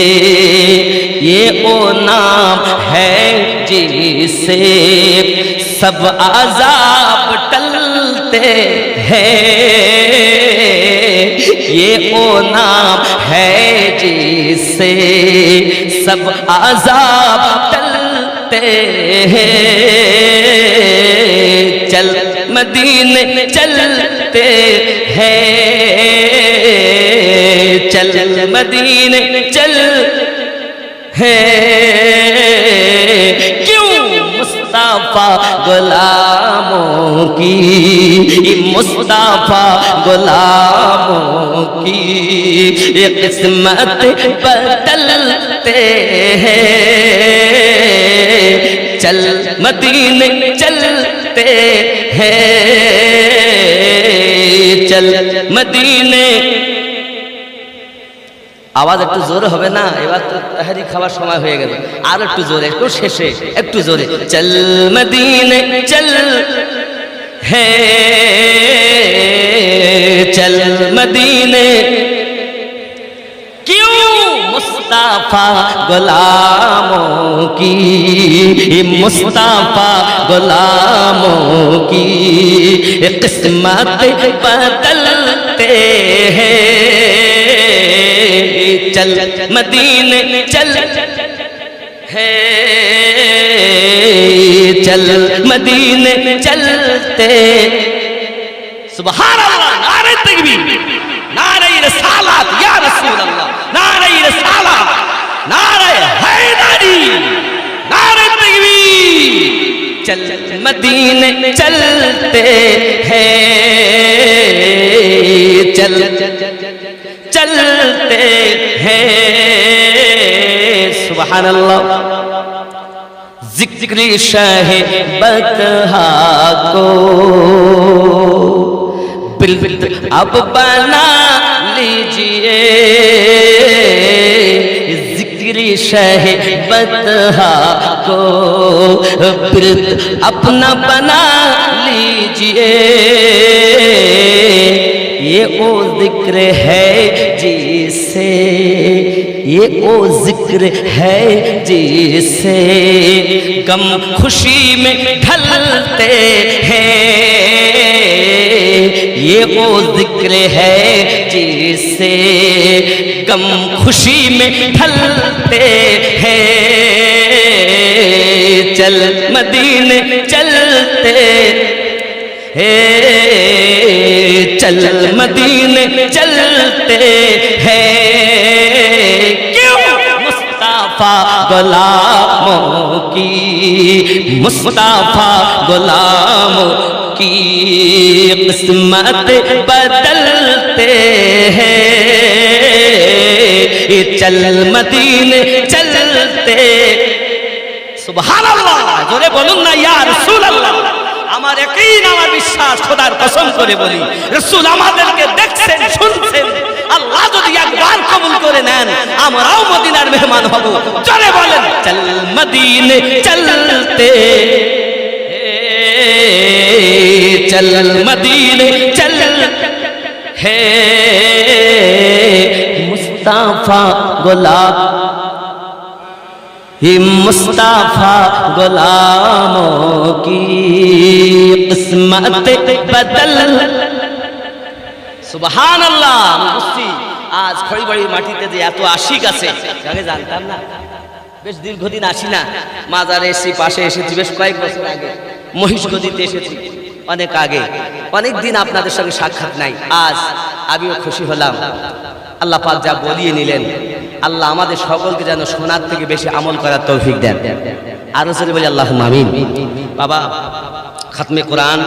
ये ओ नाम है जिससे सब आज़ाब टलते हैं ये ओ नाम है जिससे सब आज़ाब टलते हैं चल मदीने चलते हैं चल मदीने चल है क्यों मुस्तफा गुलामों की मुस्तफा गुलामों की ये किस्मत बदलते हैं चल मदीने चलते हैं चल मदीने। आवाज একটু জোরে হবে না? এবার তো তাহরি খাওয়ার সময় হয়ে গেল, আর একটু জোরে, একটু শেষে একটু জোরে। চল মদিনে চল হে চল মদিনে क्यों मुस्तफा गुलामों की मुस्तफा गुलामों की किस्मत बदलते हैं चल मदीने चल है चल मदीने चलते। सुभान अल्लाह, नारे तकबीर। নারে রিসালাত ইয়া রাসূলুল্লাহ, নারে রিসালাত, নারে হায়দারি, নারে তাকবীর। চল মদিনে চলতে ہیں চল চলতে ہیں سبحان اللہ ذکر شاہ بطحا کو بلبل اب بنا لیجئے ذکر شاہ بطحا کو برد اپنا بنا لیجئے یہ او ذکر ہے جسے یہ او ذکر ہے جسے غم خوشی میں ڈھلتے ہیں یہ او ذکر ہے جسے غم خوشی میں ڈھلتے ہیں چل مدینے چلتے چل مدینے چلتے ہیں کیوں مصطفیٰ غلاموں کی مصطفیٰ غلاموں کی قسمت بدلتے ہیں چل مدینے چلتے سبحان اللہ জোরে বলুন না ইয়া রাসূলুল্লাহ আমার ইয়াকিন আমার বিশ্বাস খোদার কসম করে বলি রাসূল আমাদেরকে দেখছেন শুনছেন আল্লাহ যদি একবার কবুল করে নেন আমরাও মদিনার মেহমান হব চলে বলেন চল মদিনে চলতে চল মদিনে চল হে মুস্তাফা গোলাম مصطفیٰ غلاموں کی قسمت بدل সুবহান আল্লাহ বুঝছি আজ খড়িবাড়ির মাটিতে যে এত আশিক আছে আগে জানতাম না বেশ দীর্ঘদিন আসি না মাজারে এসেছি পাশে এসেছি বেশ কয়েক বছর আগে মহিষগদিতে এসেছি অনেক আগে অনেক দিন আপনাদের সঙ্গে সাক্ষাৎ নাই আজ আমিও খুশি হলাম আল্লাহ পাক যা বলিয়ে নিলেন আল্লাহ আমাদের সকলকে যেন শোনার থেকে বেশি আমল করার তৌফিক দেন আরো জোরে বলি আল্লাহুম্মা আমিন বাবা খাতমে কোরআন